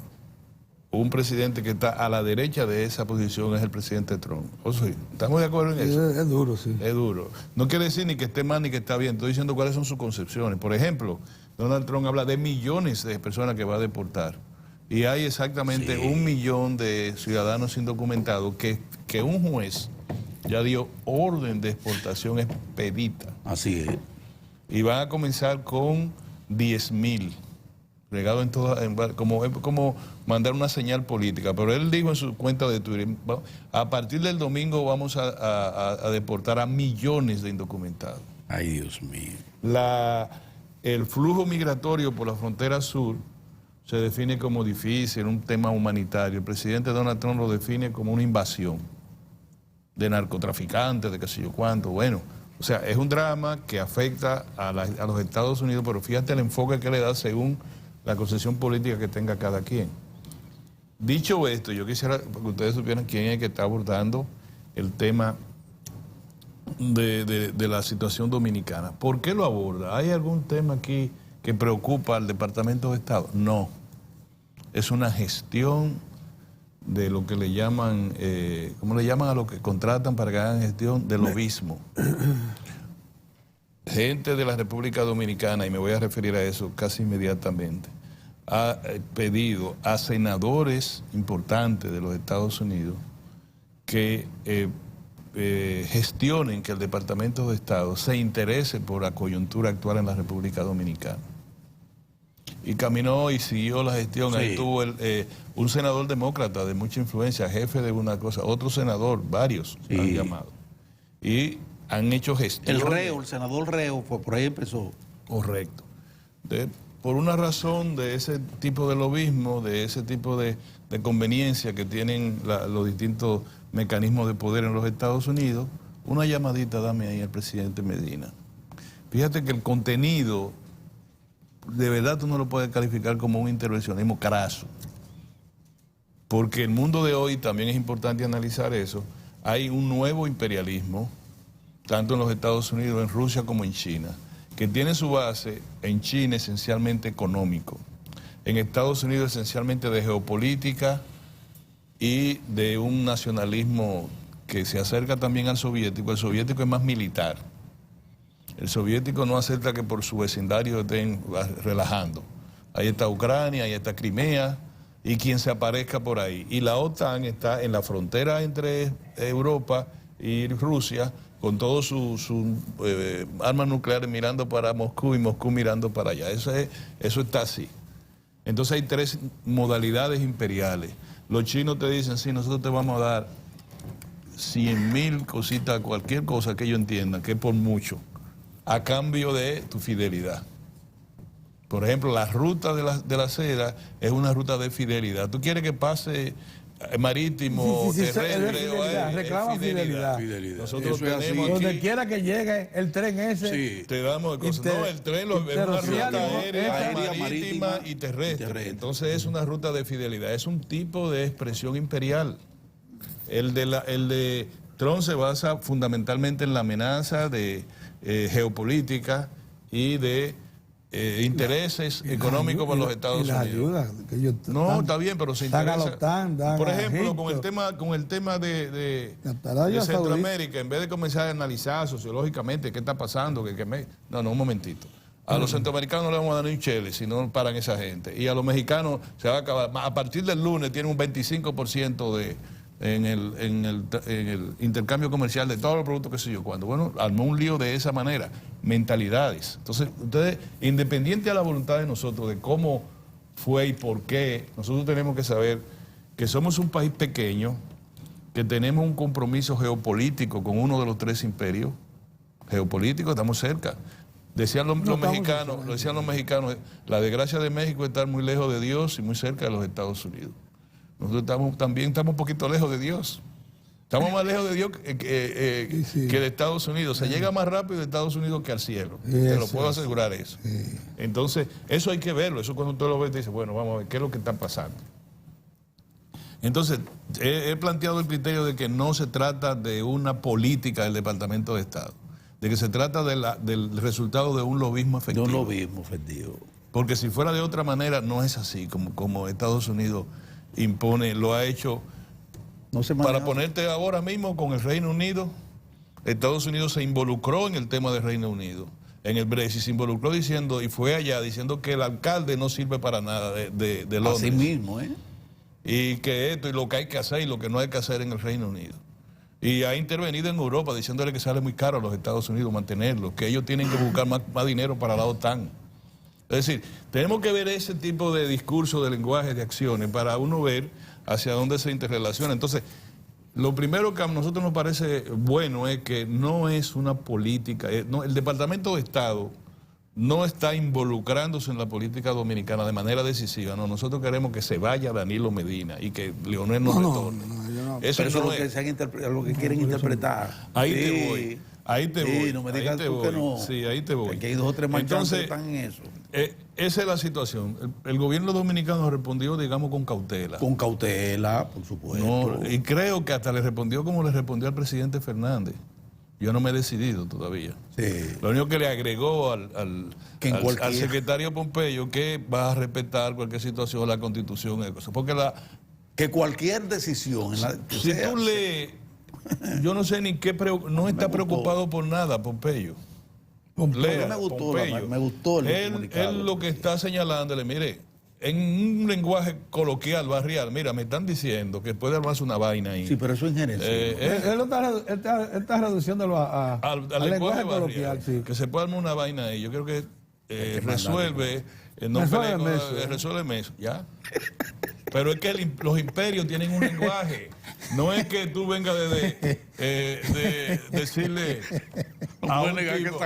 Un presidente que está a la derecha de esa posición es el presidente Trump. O sea, ¿estamos de acuerdo en eso? Es duro, sí. Es duro. No quiere decir ni que esté mal ni que está bien. Estoy diciendo cuáles son sus concepciones. Por ejemplo, Donald Trump habla de millones de personas que va a deportar. Y hay exactamente 1 millón de ciudadanos indocumentados que un juez ya dio orden de exportación expedita. Así es. Y van a comenzar con 10,000. Regado en todas, como mandar una señal política. Pero él dijo en su cuenta de Twitter, a partir del domingo vamos a deportar a millones de indocumentados. Ay, Dios mío. El flujo migratorio por la frontera sur se define como difícil, un tema humanitario. El presidente Donald Trump lo define como una invasión de narcotraficantes, de qué sé yo cuánto. Bueno, o sea, es un drama que afecta a los Estados Unidos, pero fíjate el enfoque que le da según la concepción política que tenga cada quien. Dicho esto, yo quisiera que ustedes supieran quién es el que está abordando el tema de la situación dominicana. ¿Por qué lo aborda? ¿Hay algún tema aquí que preocupa al Departamento de Estado? No. Es una gestión de lo que le llaman, ¿cómo le llaman a los que contratan para que hagan gestión? De lobismo. Gente de la República Dominicana, y me voy a referir a eso casi inmediatamente, ha pedido a senadores importantes de los Estados Unidos que gestionen que el Departamento de Estado se interese por la coyuntura actual en la República Dominicana. Y caminó y siguió la gestión. Sí. Ahí tuvo un senador demócrata de mucha influencia, jefe de una cosa, otro senador, varios Sí. han llamado. Y han hecho gestión. El senador Reo, fue por ahí empezó. Correcto. Por una razón de ese tipo de lobismo, de ese tipo de conveniencia que tienen los distintos mecanismos de poder en los Estados Unidos, una llamadita dame ahí al presidente Medina. Fíjate que el contenido, de verdad tú no lo puedes calificar como un intervencionismo craso. Porque el mundo de hoy, también es importante analizar eso, hay un nuevo imperialismo, tanto en los Estados Unidos, en Rusia como en China, que tiene su base en China esencialmente económico, en Estados Unidos esencialmente de geopolítica y de un nacionalismo que se acerca también al soviético. El soviético es más militar. El soviético no acepta que por su vecindario estén relajando. Ahí está Ucrania, ahí está Crimea y quien se aparezca por ahí. Y la OTAN está en la frontera entre Europa y Rusia con todos sus armas nucleares mirando para Moscú y Moscú mirando para allá. Eso está así. Entonces hay tres modalidades imperiales. Los chinos te dicen, sí, nosotros te vamos a dar 100.000 cositas, cualquier cosa que ellos entiendan, que es por mucho, a cambio de tu fidelidad. Por ejemplo, la ruta de la seda es una ruta de fidelidad. Tú quieres que pase marítimo, terrestre, reclama fidelidad. Nosotros Eso es tenemos así. aquí, Donde quiera que llegue el tren ese, Sí. te damos cosas. No, el tren es una ruta aérea, marítima y terrestre. Entonces es una ruta de fidelidad. Es un tipo de expresión imperial. El de Trump se basa fundamentalmente en la amenaza de geopolítica y de intereses económicos para los Estados Unidos. Ayuda, que ellos No, está bien, pero se interesa. Por ejemplo, Egipto, con el tema de Centroamérica, en vez de comenzar a analizar sociológicamente qué está pasando, no, un momentito. A los centroamericanos no le vamos a dar ni un chele si no paran esa gente. Y a los mexicanos se va a acabar. A partir del lunes tienen un 25% en el intercambio comercial de todos los productos que sé yo cuando. Bueno, armó un lío de esa manera, mentalidades. Entonces, ustedes, independiente a la voluntad de nosotros, de cómo fue y por qué, nosotros tenemos que saber que somos un país pequeño, que tenemos un compromiso geopolítico con uno de los tres imperios geopolíticos, estamos cerca. Decían los mexicanos, la desgracia de México es estar muy lejos de Dios y muy cerca de los Estados Unidos. Nosotros también estamos un poquito lejos de Dios. Estamos más lejos de Dios que de Estados Unidos. Se llega más rápido de Estados Unidos que al cielo. Te lo puedo asegurar eso. Entonces, eso hay que verlo. Eso cuando usted lo ve, te dice, bueno, vamos a ver qué es lo que está pasando. Entonces, he planteado el criterio de que no se trata de una política del Departamento de Estado, de que se trata del resultado de un lobismo efectivo. De un lobismo efectivo. Porque si fuera de otra manera, no es así, como Estados Unidos impone, lo ha hecho. Para ponerte ahora mismo con el Reino Unido, Estados Unidos se involucró en el tema del Reino Unido, en el Brexit, se involucró diciendo, y fue allá diciendo que el alcalde no sirve para nada de Londres. Así mismo, ¿eh? Y que esto y lo que hay que hacer y lo que no hay que hacer en el Reino Unido. Y ha intervenido en Europa diciéndole que sale muy caro a los Estados Unidos mantenerlo, que ellos tienen que buscar más dinero para la OTAN. Es decir, tenemos que ver ese tipo de discurso, de lenguaje, de acciones, para uno ver hacia dónde se interrelaciona. Entonces, lo primero que a nosotros nos parece bueno es que no es una política, el Departamento de Estado no está involucrándose en la política dominicana de manera decisiva. No, nosotros queremos que se vaya Danilo Medina y que Leonel nos retorne. Eso es lo que quieren interpretar. Ahí te voy. No me digas tú que no. Sí, ahí te voy. Que hay 2 o 3 marchantes que están en eso. Esa es la situación. El gobierno dominicano respondió, digamos, con cautela. Con cautela, por supuesto. No, y creo que hasta le respondió como le respondió al presidente Fernández. Yo no me he decidido todavía. Sí. Lo único que le agregó al secretario Pompeyo que va a respetar cualquier situación, la Constitución y cosas. Porque que cualquier decisión... si tú lees... Yo no sé ni qué... No está preocupado por nada, Pompeyo. Lea, me gustó el comunicado. Él lo que está señalándole, mire, en un lenguaje coloquial, barrial, mira, me están diciendo que puede armarse una vaina ahí. Sí, pero eso es injerencia. Él está reduciéndolo al lenguaje coloquial. Sí. Que se puede armar una vaina ahí. Yo creo que resuelve eso, ¿ya? Pero es que los imperios tienen un lenguaje. No es que tú vengas de decirle a un tipo,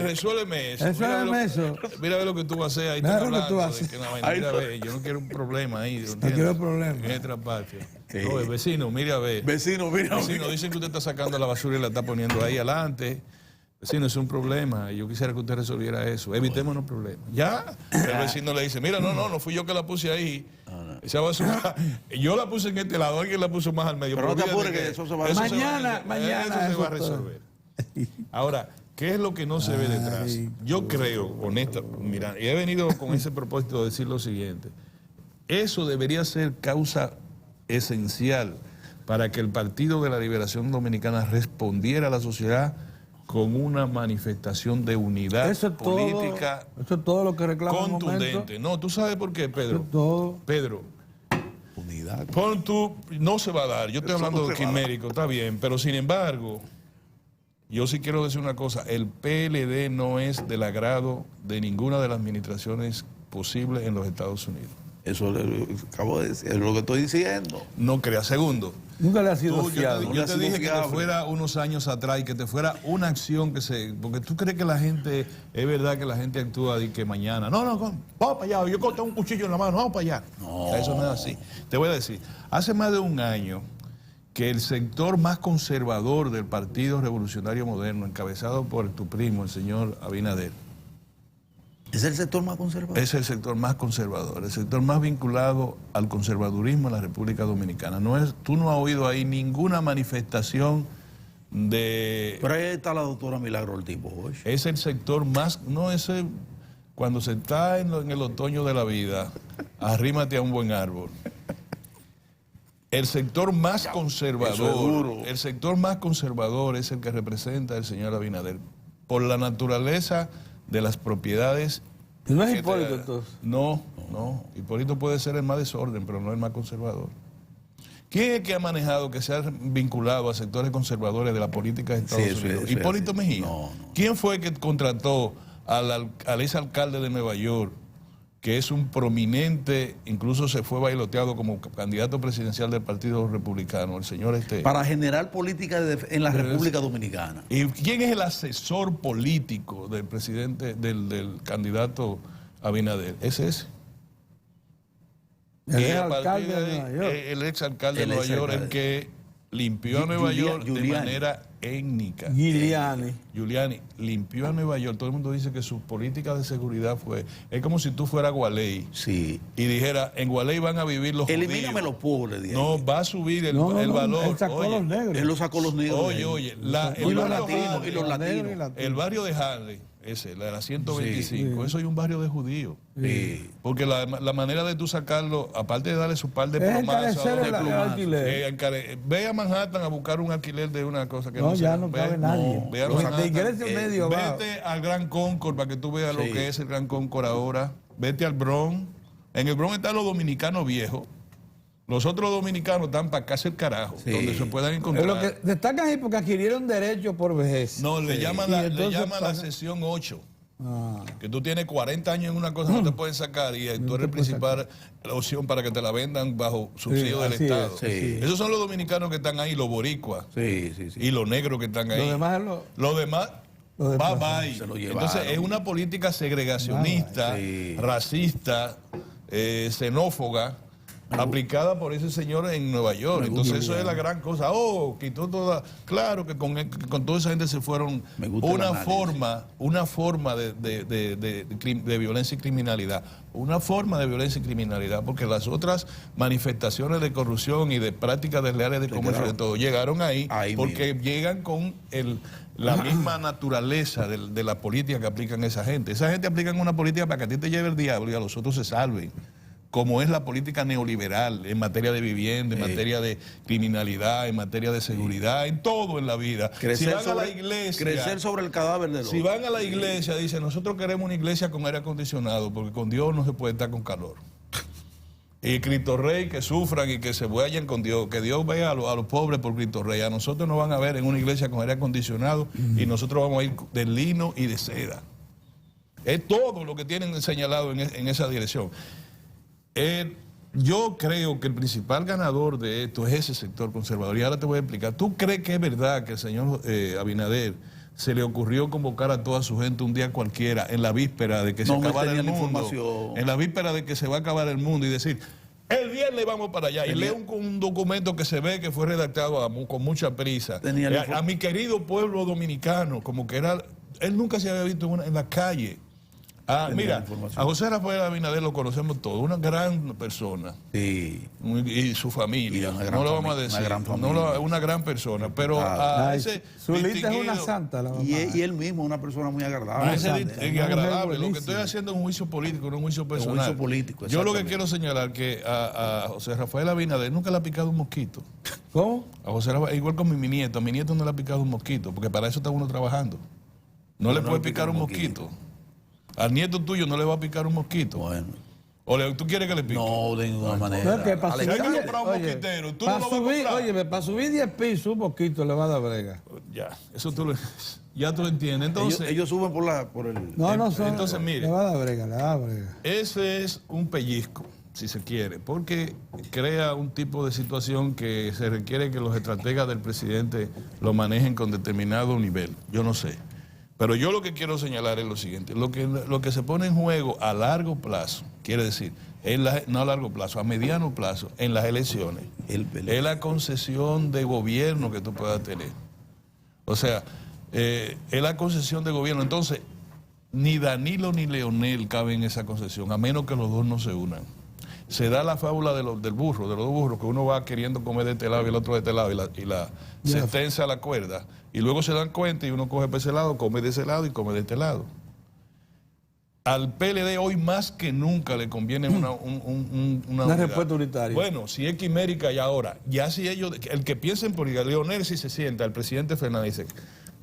resuélveme eso. Mira a ver lo que tú vas a hacer ahí. Mira a ver, yo no quiero un problema ahí. No quiero problema. En otra parte. No, el vecino, mire a ver. Vecino, dicen que usted está sacando la basura y la está poniendo ahí adelante. Vecino, es un problema. Yo quisiera que usted resolviera eso. Evitémonos problemas. Ya. El vecino le dice, mira, no fui yo que la puse ahí. Esa basura, yo la puse en este lado, alguien la puso más al medio. Pero no te apures que eso se va a resolver. Mañana eso se va a resolver. Ahora, ¿Qué es lo que no se ve detrás? Yo creo, mira, y he venido con ese propósito de decir lo siguiente. Eso debería ser causa esencial para que el Partido de la Liberación Dominicana respondiera a la sociedad con una manifestación de unidad política. Eso es todo lo que reclama contundente. No, ¿tú sabes por qué, Pedro? Eso es todo. Pedro, Unidad. no se va a dar. Yo estoy Eso hablando no de se va a dar. quimérico, está bien, pero sin embargo, yo sí quiero decir una cosa, el PLD no es del agrado de ninguna de las administraciones posibles en los Estados Unidos. Eso acabo de decir, es lo que estoy diciendo. No creas. Segundo, Nunca le ha sido yo fiado. te dije que te fuera unos años atrás y que te fuera una acción porque tú crees que la gente, es verdad que la gente actúa de que mañana, vamos para allá, yo tengo un cuchillo en la mano, vamos para allá. No. Eso no es así. Te voy a decir, hace más de un año que el sector más conservador del Partido Revolucionario Moderno, encabezado por tu primo, el señor Abinader, ¿Es el sector más conservador? es el sector más conservador, el sector más vinculado al conservadurismo en la República Dominicana. Tú no has oído ahí ninguna manifestación de... Pero ahí está la doctora Milagro Ortiz Bosch. Es el sector más... Cuando se está en el otoño de la vida, arrímate a un buen árbol. El sector más conservador, el sector más conservador es el que representa el señor Abinader. Por la naturaleza de las propiedades. ¿No es Hipólito entonces? No. Hipólito puede ser el más desorden, pero no el más conservador. ¿Quién es que ha manejado, que se ha vinculado a sectores conservadores de la política de Estados Unidos? Hipólito Mejía. No. ¿Quién fue que contrató al exalcalde de Nueva York, que es un prominente, incluso se fue bailoteado como candidato presidencial del Partido Republicano, el señor Para generar política en la República Dominicana. ¿Y quién es el asesor político del presidente, del candidato Abinader? Es ese. El exalcalde de Nueva York. El exalcalde de Nueva York, el que limpió a Nueva York de manera étnica. Giuliani limpió a Nueva York. Todo el mundo dice que su política de seguridad es como si tú fueras Gualey. Sí. Y dijera, en Gualey van a vivir los Elimíname judíos. los pobres. No, va a subir el valor. Él sacó los negros. Él lo sacó los negros. Oye, y los latinos, y los latinos. El barrio de Harley, la 125, eso es un barrio de judíos. Sí. Porque la manera de tú sacarlo, aparte de darle su par de plomazos, ve a Manhattan a buscar un alquiler de una cosa que no ya no cabe nadie. Ve a medio vete al Gran Concord para que tú veas lo que es el Gran Concord ahora. Vete al Bronx. En el Bronx están los dominicanos viejos. Los otros dominicanos están para casa el carajo, donde se puedan encontrar. Lo que destacan ahí porque adquirieron derechos por vejez. No, le llaman la sesión 8. Que tú tienes 40 años en una cosa, no te pueden sacar y tú eres principal la opción para que te la vendan bajo subsidio del Estado. Esos son los dominicanos que están ahí, los boricuas y los negros que están ahí. Los demás bye. Entonces es una política segregacionista, racista, xenófoba, aplicada por ese señor en Nueva York. Entonces eso es la gran cosa. Quitó toda... Claro que con toda esa gente se fueron una forma de violencia y criminalidad. Una forma de violencia y criminalidad, porque las otras manifestaciones de corrupción y de prácticas desleales de comercio y de todo llegaron ahí porque llegan con la misma naturaleza de la política que aplican esa gente. Esa gente aplican una política para que a ti te lleve el diablo y a los otros se salven, como es la política neoliberal en materia de vivienda, en materia de criminalidad, en materia de seguridad, en todo en la vida. Crecer sobre el cadáver de los... Si van a la iglesia, dicen, nosotros queremos una iglesia con aire acondicionado, porque con Dios no se puede estar con calor. Y Cristo Rey, que sufran y que se vayan con Dios, que Dios vea a los pobres por Cristo Rey. A nosotros nos van a ver en una iglesia con aire acondicionado y nosotros vamos a ir de lino y de seda. Es todo lo que tienen señalado en esa dirección. Yo creo que el principal ganador de esto es ese sector conservador. Y ahora te voy a explicar. ¿Tú crees que es verdad que el señor Abinader se le ocurrió convocar a toda su gente un día cualquiera en la víspera de que se acabara el mundo? En la víspera de que se va a acabar el mundo y decir, el viernes vamos para allá. Y lee un documento que se ve que fue redactado con mucha prisa. A mi querido pueblo dominicano, como que era... Él nunca se había visto en la calle tendría Mira, información. a José Rafael Abinader lo conocemos todos, una gran persona. Sí. Y su familia, Y una gran no lo vamos a familia, decir, una gran familia. una gran persona, pero a Ay, ese Zulita es una distinguido, santa, la mamá. Y él mismo, una persona muy a agradable. ese agradable, lo que buenísima. estoy haciendo es un juicio político, no un juicio personal. juicio político, Yo lo que exactamente. quiero señalar que a José Rafael Abinader nunca le ha picado un mosquito. ¿Cómo? A José Rafael, igual con mi nieto, a mi nieto no le ha picado un mosquito, porque para eso está uno trabajando. No le puede picar un mosquito. Al nieto tuyo no le va a picar un mosquito. Bueno. ¿Tú quieres que le pique? No, de ninguna manera. No, que para Si hay que subir, comprar un oye, mosquitero, tú para no lo vas a subir, comprar. óyeme, para subir 10 pisos un poquito le va a dar brega. Ya, eso ya tú lo entiendes. Entonces, Ellos suben por el... No, entonces, mire. le va a dar brega, le va a dar brega. ese es un pellizco, si se quiere, porque crea un tipo de situación que se requiere que los estrategas del presidente lo manejen con determinado nivel. Yo no sé. Pero yo lo que quiero señalar es lo siguiente. Lo que se pone en juego a largo plazo, quiere decir, no a largo plazo, a mediano plazo, en las elecciones, es la concesión de gobierno que tú puedas tener. O sea, es la concesión de gobierno. Entonces, ni Danilo ni Leonel caben en esa concesión, a menos que los dos no se unan. Se da la fábula del burro, de los dos burros, que uno va queriendo comer de este lado y el otro de este lado, se tensa la cuerda, y luego se dan cuenta y uno coge por ese lado, come de ese lado y come de este lado. Al PLD hoy más que nunca le conviene una unidad. Respuesta unitaria. Bueno, si es quimérica y ahora, ya si ellos, el que piensen por Leonel si se sienta, el presidente Fernández dice,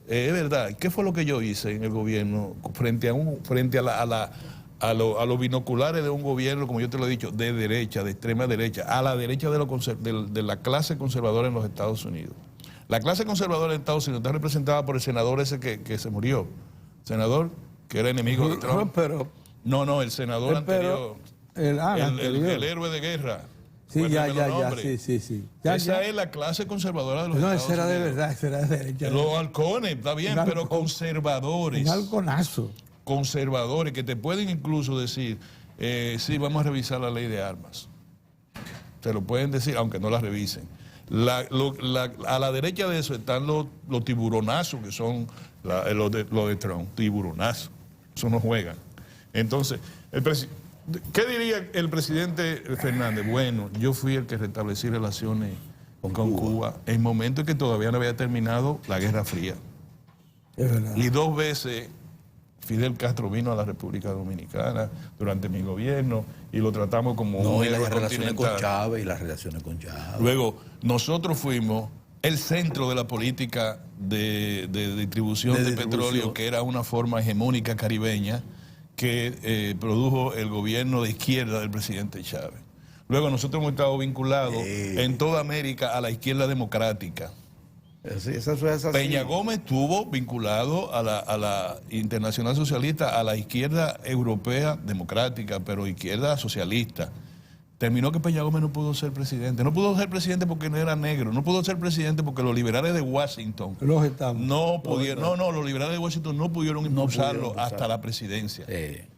es verdad, ¿qué fue lo que yo hice en el gobierno frente a los binoculares de un gobierno, como yo te lo he dicho, de derecha, de extrema derecha, a la derecha de la clase conservadora en los Estados Unidos? La clase conservadora en Estados Unidos está representada por el senador ese que se murió. Senador que era enemigo de Trump. Pero, No, el senador anterior. el El héroe de guerra. Sí, ya, Acuérdenme los nombres. sí. Ya, Esa es la clase conservadora de los No, Estados ese era de Unidos. verdad, ese era de derecha. Los halcones, está bien, Un pero halcón. conservadores. Un halconazo. Conservadores que te pueden incluso decir, sí, vamos a revisar la ley de armas. Te lo pueden decir, aunque no la revisen. A la derecha de eso están los tiburonazos, que son los de Trump, tiburonazos. Eso no juegan. Entonces, ¿qué diría el presidente Fernández? Bueno, yo fui el que restablecí relaciones con Cuba en momentos en que todavía no había terminado la Guerra Fría. Es verdad. Y 2 veces Fidel Castro vino a la República Dominicana durante mi gobierno y lo tratamos como un y las héroe relaciones con continental. Chávez, y las relaciones con Chávez. Luego, nosotros fuimos el centro de la política de distribución de petróleo, que era una forma hegemónica caribeña que produjo el gobierno de izquierda del presidente Chávez. Luego, nosotros hemos estado vinculados en toda América a la izquierda democrática. Sí, eso es así. Peña Gómez estuvo vinculado a la Internacional Socialista, a la izquierda europea democrática, pero izquierda socialista. Terminó que Peña Gómez no pudo ser presidente. No pudo ser presidente porque no era negro. No pudo ser presidente porque los liberales de Washington Los estamos. no pudieron. No, los liberales de Washington no pudieron impulsarlo hasta la presidencia. Pero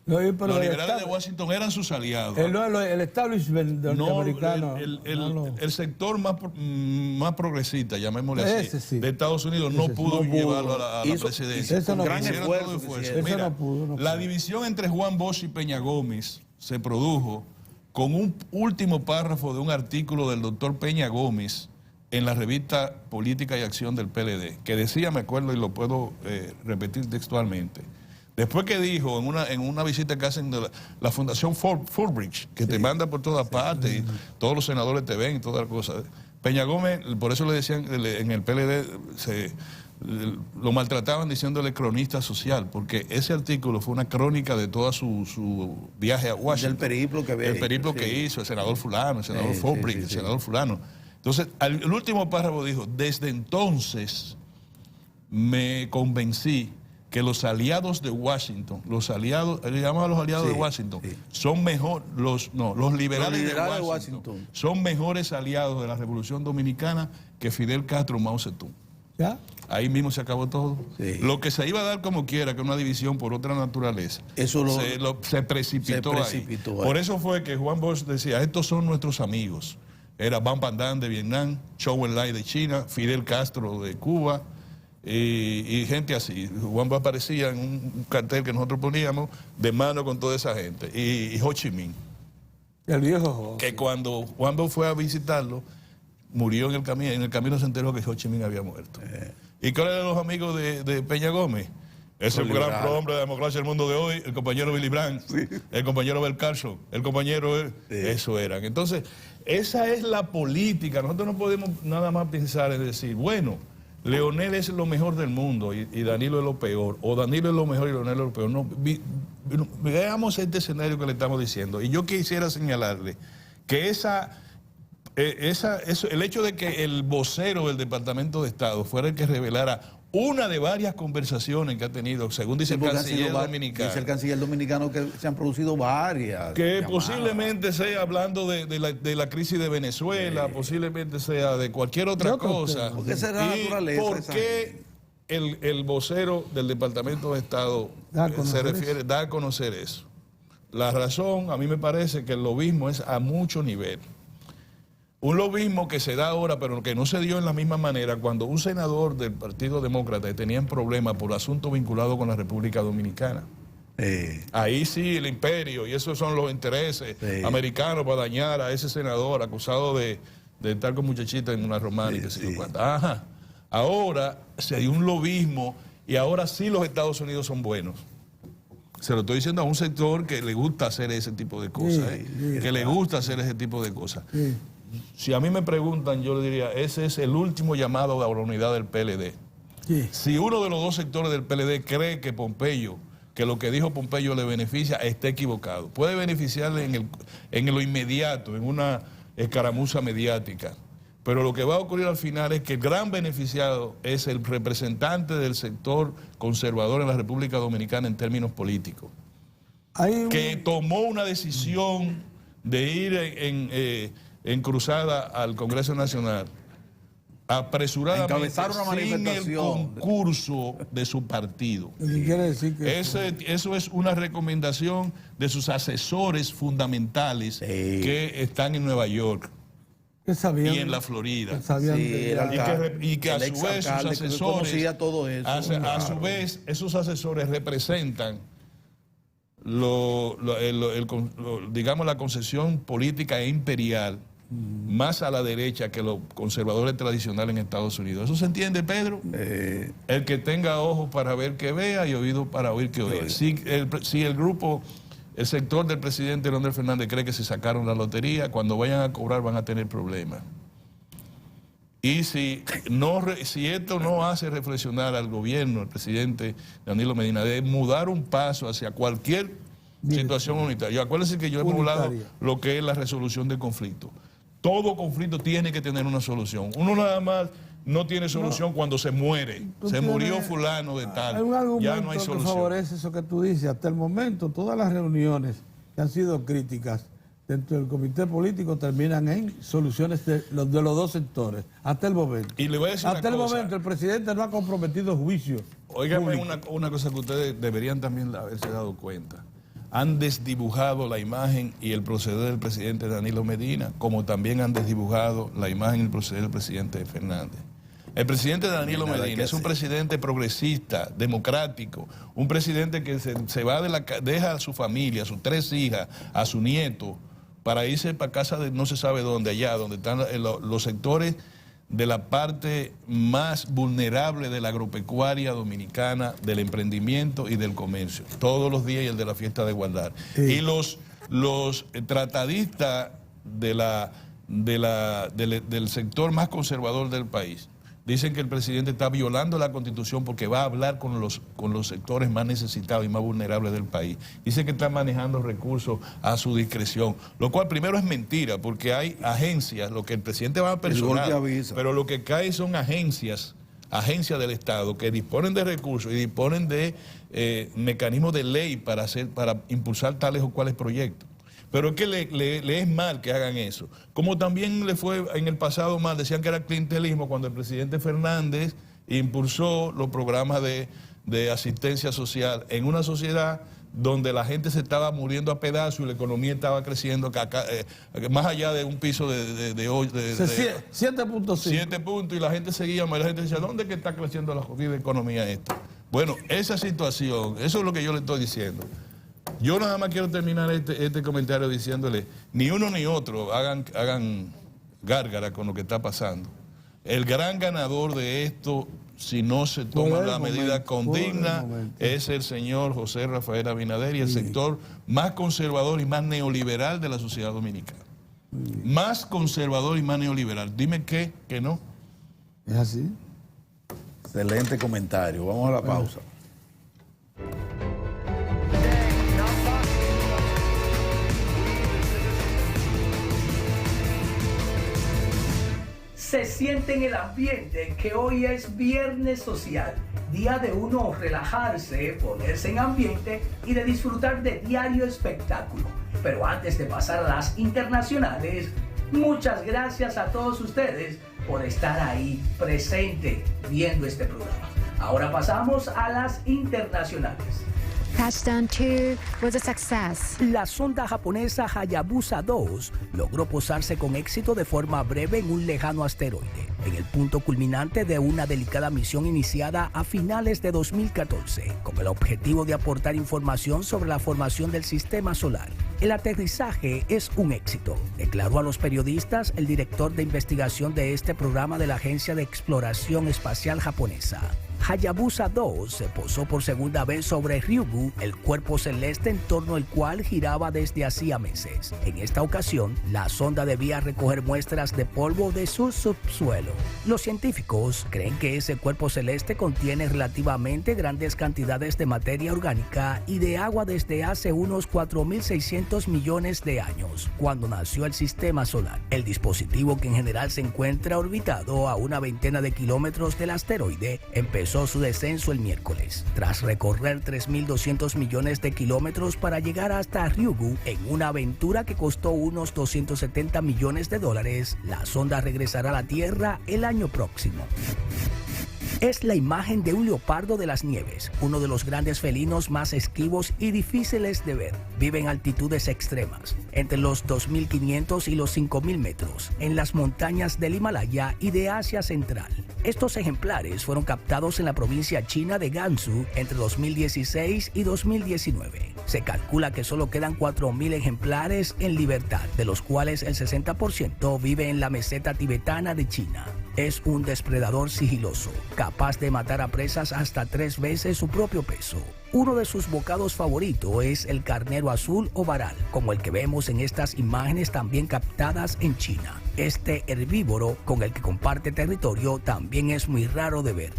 Los el liberales de Washington eran sus aliados. el establishment No, norteamericano. el sector más progresista, llamémosle así, Ese sí. de Estados Unidos Ese no sí. pudo No pudo. llevarlo a la Hizo- presidencia. Eso no gran pudo. Hicieron esfuerzo todo que esfuerzo. hicieron. Eso Mira, no pudo. la división entre Juan Bosch y Peña Gómez se produjo con un último párrafo de un artículo del doctor Peña Gómez en la revista Política y Acción del PLD, que decía, me acuerdo y lo puedo repetir textualmente, después que dijo en una visita que hacen de la Fundación Fulbright, que te manda por todas partes, y todos los senadores te ven y todas las cosas, Peña Gómez, por eso le decían en el PLD, lo maltrataban diciéndole cronista social, porque ese artículo fue una crónica de todo su viaje a Washington. Del periplo que había El hecho, periplo sí. que hizo, el senador fulano, el senador Sí, Fulbright, sí, el sí. senador fulano. Entonces, el último párrafo dijo, desde entonces me convencí que los aliados de Washington, le llamaban los aliados Sí, de Washington, sí. son mejor, los liberales, liberales de de Washington Washington son mejores aliados de la Revolución Dominicana que Fidel Castro, Mao Zedong. ¿Ya? Ahí mismo se acabó todo. Sí. Lo que se iba a dar como quiera, que una división por otra naturaleza, Eso se precipitó ahí. Por eso fue que Juan Bosch decía, estos son nuestros amigos. Era Van Pandán de Vietnam, Zhou Enlai de China, Fidel Castro de Cuba y gente así. Juanbo aparecía en un cartel que nosotros poníamos de mano con toda esa gente. Y Ho Chi Minh, El viejo. que cuando Juanbo fue a visitarlo, murió en el camino se enteró que Ho Chi Minh había muerto. ¿Y cuáles eran los amigos de Peña Gómez? Ese gran hombre de la democracia del mundo de hoy, el compañero Willy Brandt, el compañero Bel Carson, el compañero... Eso eran. Entonces, esa es la política. Nosotros no podemos nada más pensar en decir, bueno, Leonel es lo mejor del mundo y Danilo es lo peor, o Danilo es lo mejor y Leonel es lo peor. No, veamos este escenario que le estamos diciendo. Y yo quisiera señalarle que el hecho de que el vocero del Departamento de Estado fuera el que revelara una de varias conversaciones que ha tenido, según dice el canciller dominicano. Dice el canciller dominicano que se han producido varias. Que llamadas. Posiblemente sea hablando de la crisis de Venezuela, posiblemente sea de cualquier otra cosa. Porque esa es la naturaleza. ¿Por qué el vocero del Departamento de Estado da a conocer eso? La razón, a mí me parece que el lobismo es a mucho nivel. Un lobismo que se da ahora, pero que no se dio en la misma manera cuando un senador del Partido Demócrata tenía problemas por asuntos vinculados con la República Dominicana. Ahí sí, el imperio, y esos son los intereses americanos para dañar a ese senador acusado de estar con muchachita en una romana y que se lo cuenta. Ajá. Ahora se dio un lobismo y ahora sí los Estados Unidos son buenos. Se lo estoy diciendo a un sector que le gusta hacer ese tipo de cosas, que le gusta hacer ese tipo de cosas. Si a mí me preguntan, yo le diría, ese es el último llamado a la unidad del PLD. Si uno de los dos sectores del PLD cree que Pompeyo, que lo que dijo Pompeyo le beneficia, está equivocado. Puede beneficiarle en lo inmediato, en una escaramuza mediática. Pero lo que va a ocurrir al final es que el gran beneficiado es el representante del sector conservador en la República Dominicana en términos políticos. Que tomó una decisión de ir en cruzada al Congreso Nacional, apresuradamente, sin el concurso de su partido. Quiere decir que eso es una recomendación de sus asesores fundamentales que están en Nueva York y en la Florida. Y que a su vez sus asesores, a su vez esos asesores representan digamos la concesión política e imperial más a la derecha que los conservadores tradicionales en Estados Unidos. ¿Eso se entiende, Pedro? El que tenga ojos para ver que vea y oídos para oír que oiga. Si el sector del presidente Leonel Fernández cree que se sacaron la lotería, cuando vayan a cobrar van a tener problemas. Y si esto no hace reflexionar al gobierno, al presidente Danilo Medina, de mudar un paso hacia cualquier situación unitaria. Acuérdense que yo he hablado lo que es la resolución del conflicto. Todo conflicto tiene que tener una solución. Uno nada más no tiene solución cuando se muere. Se murió fulano de tal. Hay un argumento ya no hay que solución. favorece eso que tú dices. Hasta el momento, todas las reuniones que han sido críticas dentro del comité político terminan en soluciones de los dos sectores. Hasta el momento. Y le voy a decir hasta el momento el presidente no ha comprometido juicios. Óigame una cosa que ustedes deberían también haberse dado cuenta. Han desdibujado la imagen y el proceder del presidente Danilo Medina, como también han desdibujado la imagen y el proceder del presidente Fernández. El presidente Danilo Medina es un presidente progresista, democrático, un presidente que se va deja a su familia, a sus 3 hijas, a su nieto, para irse para casa de no se sabe dónde, allá, donde están los sectores de la parte más vulnerable de la agropecuaria dominicana, del emprendimiento y del comercio, todos los días, y el de la fiesta de Guardar. Y los tratadistas del sector más conservador del país dicen que el presidente está violando la Constitución porque va a hablar con los sectores más necesitados y más vulnerables del país. Dicen que está manejando recursos a su discreción, lo cual primero es mentira, porque hay agencias, lo que el presidente va a personal, pero lo que cae son agencias del Estado que disponen de recursos y disponen de mecanismos de ley para impulsar tales o cuales proyectos. Pero es que le es mal que hagan eso. Como también le fue en el pasado mal, decían que era clientelismo cuando el presidente Fernández impulsó los programas de asistencia social en una sociedad donde la gente se estaba muriendo a pedazos y la economía estaba creciendo más allá de un piso de 7.5. 7 puntos, y la gente seguía, la gente decía, ¿dónde es que está creciendo la jodida economía esta? Bueno, esa situación, eso es lo que yo le estoy diciendo. Yo nada más quiero terminar este comentario diciéndole, ni uno ni otro hagan gárgara con lo que está pasando. El gran ganador de esto, si no se toma la medida condigna, es el señor José Rafael Abinader y el sector más conservador y más neoliberal de la sociedad dominicana. Más conservador y más neoliberal. Dime que no. ¿Es así? Excelente comentario. Vamos a la pausa. Se siente en el ambiente que hoy es viernes social, día de uno relajarse, ponerse en ambiente y de disfrutar de diario espectáculo. Pero antes de pasar a las internacionales, muchas gracias a todos ustedes por estar ahí presente viendo este programa. Ahora pasamos a las internacionales. Touchdown 2 was a success. La sonda japonesa Hayabusa 2 logró posarse con éxito de forma breve en un lejano asteroide, en el punto culminante de una delicada misión iniciada a finales de 2014, con el objetivo de aportar información sobre la formación del sistema solar. El aterrizaje es un éxito, declaró a los periodistas el director de investigación de este programa de la Agencia de Exploración Espacial Japonesa. Hayabusa 2 se posó por segunda vez sobre Ryugu, el cuerpo celeste en torno al cual giraba desde hacía meses. En esta ocasión, la sonda debía recoger muestras de polvo de su subsuelo. Los científicos creen que ese cuerpo celeste contiene relativamente grandes cantidades de materia orgánica y de agua desde hace unos 4.600 millones de años, cuando nació el sistema solar. El dispositivo, que en general se encuentra orbitado a una veintena de kilómetros del asteroide, empezó su descenso el miércoles, tras recorrer 3.200 millones de kilómetros para llegar hasta Ryugu en una aventura que costó unos 270 millones de dólares. La sonda regresará a la Tierra el año próximo. Es la imagen de un leopardo de las nieves, uno de los grandes felinos más esquivos y difíciles de ver. Vive en altitudes extremas, entre los 2.500 y los 5.000 metros, en las montañas del Himalaya y de Asia Central. Estos ejemplares fueron captados en la provincia china de Gansu entre 2016 y 2019. Se calcula que solo quedan 4.000 ejemplares en libertad, de los cuales el 60% vive en la meseta tibetana de China. Es un depredador sigiloso, capaz de matar a presas hasta 3 veces su propio peso. Uno de sus bocados favoritos es el carnero azul o varal, como el que vemos en estas imágenes también captadas en China. Este herbívoro, con el que comparte territorio, también es muy raro de ver.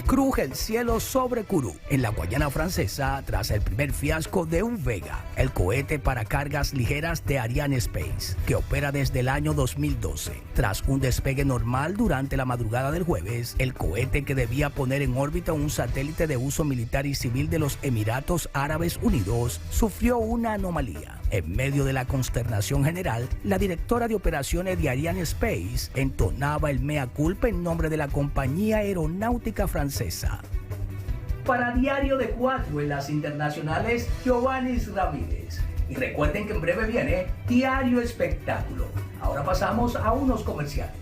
Cruje el cielo sobre Kourou, en la Guayana Francesa, tras el primer fiasco de un Vega, el cohete para cargas ligeras de Arianespace, que opera desde el año 2012. Tras un despegue normal durante la madrugada del jueves, el cohete, que debía poner en órbita un satélite de uso militar y civil de los Emiratos Árabes Unidos, sufrió una anomalía. En medio de la consternación general, la directora de operaciones de Arianespace entonaba el mea culpa en nombre de la compañía aeronáutica francesa. Para Diario de 4 en las internacionales, Giovannis Ramírez. Y recuerden que en breve viene Diario Espectáculo. Ahora pasamos a unos comerciales.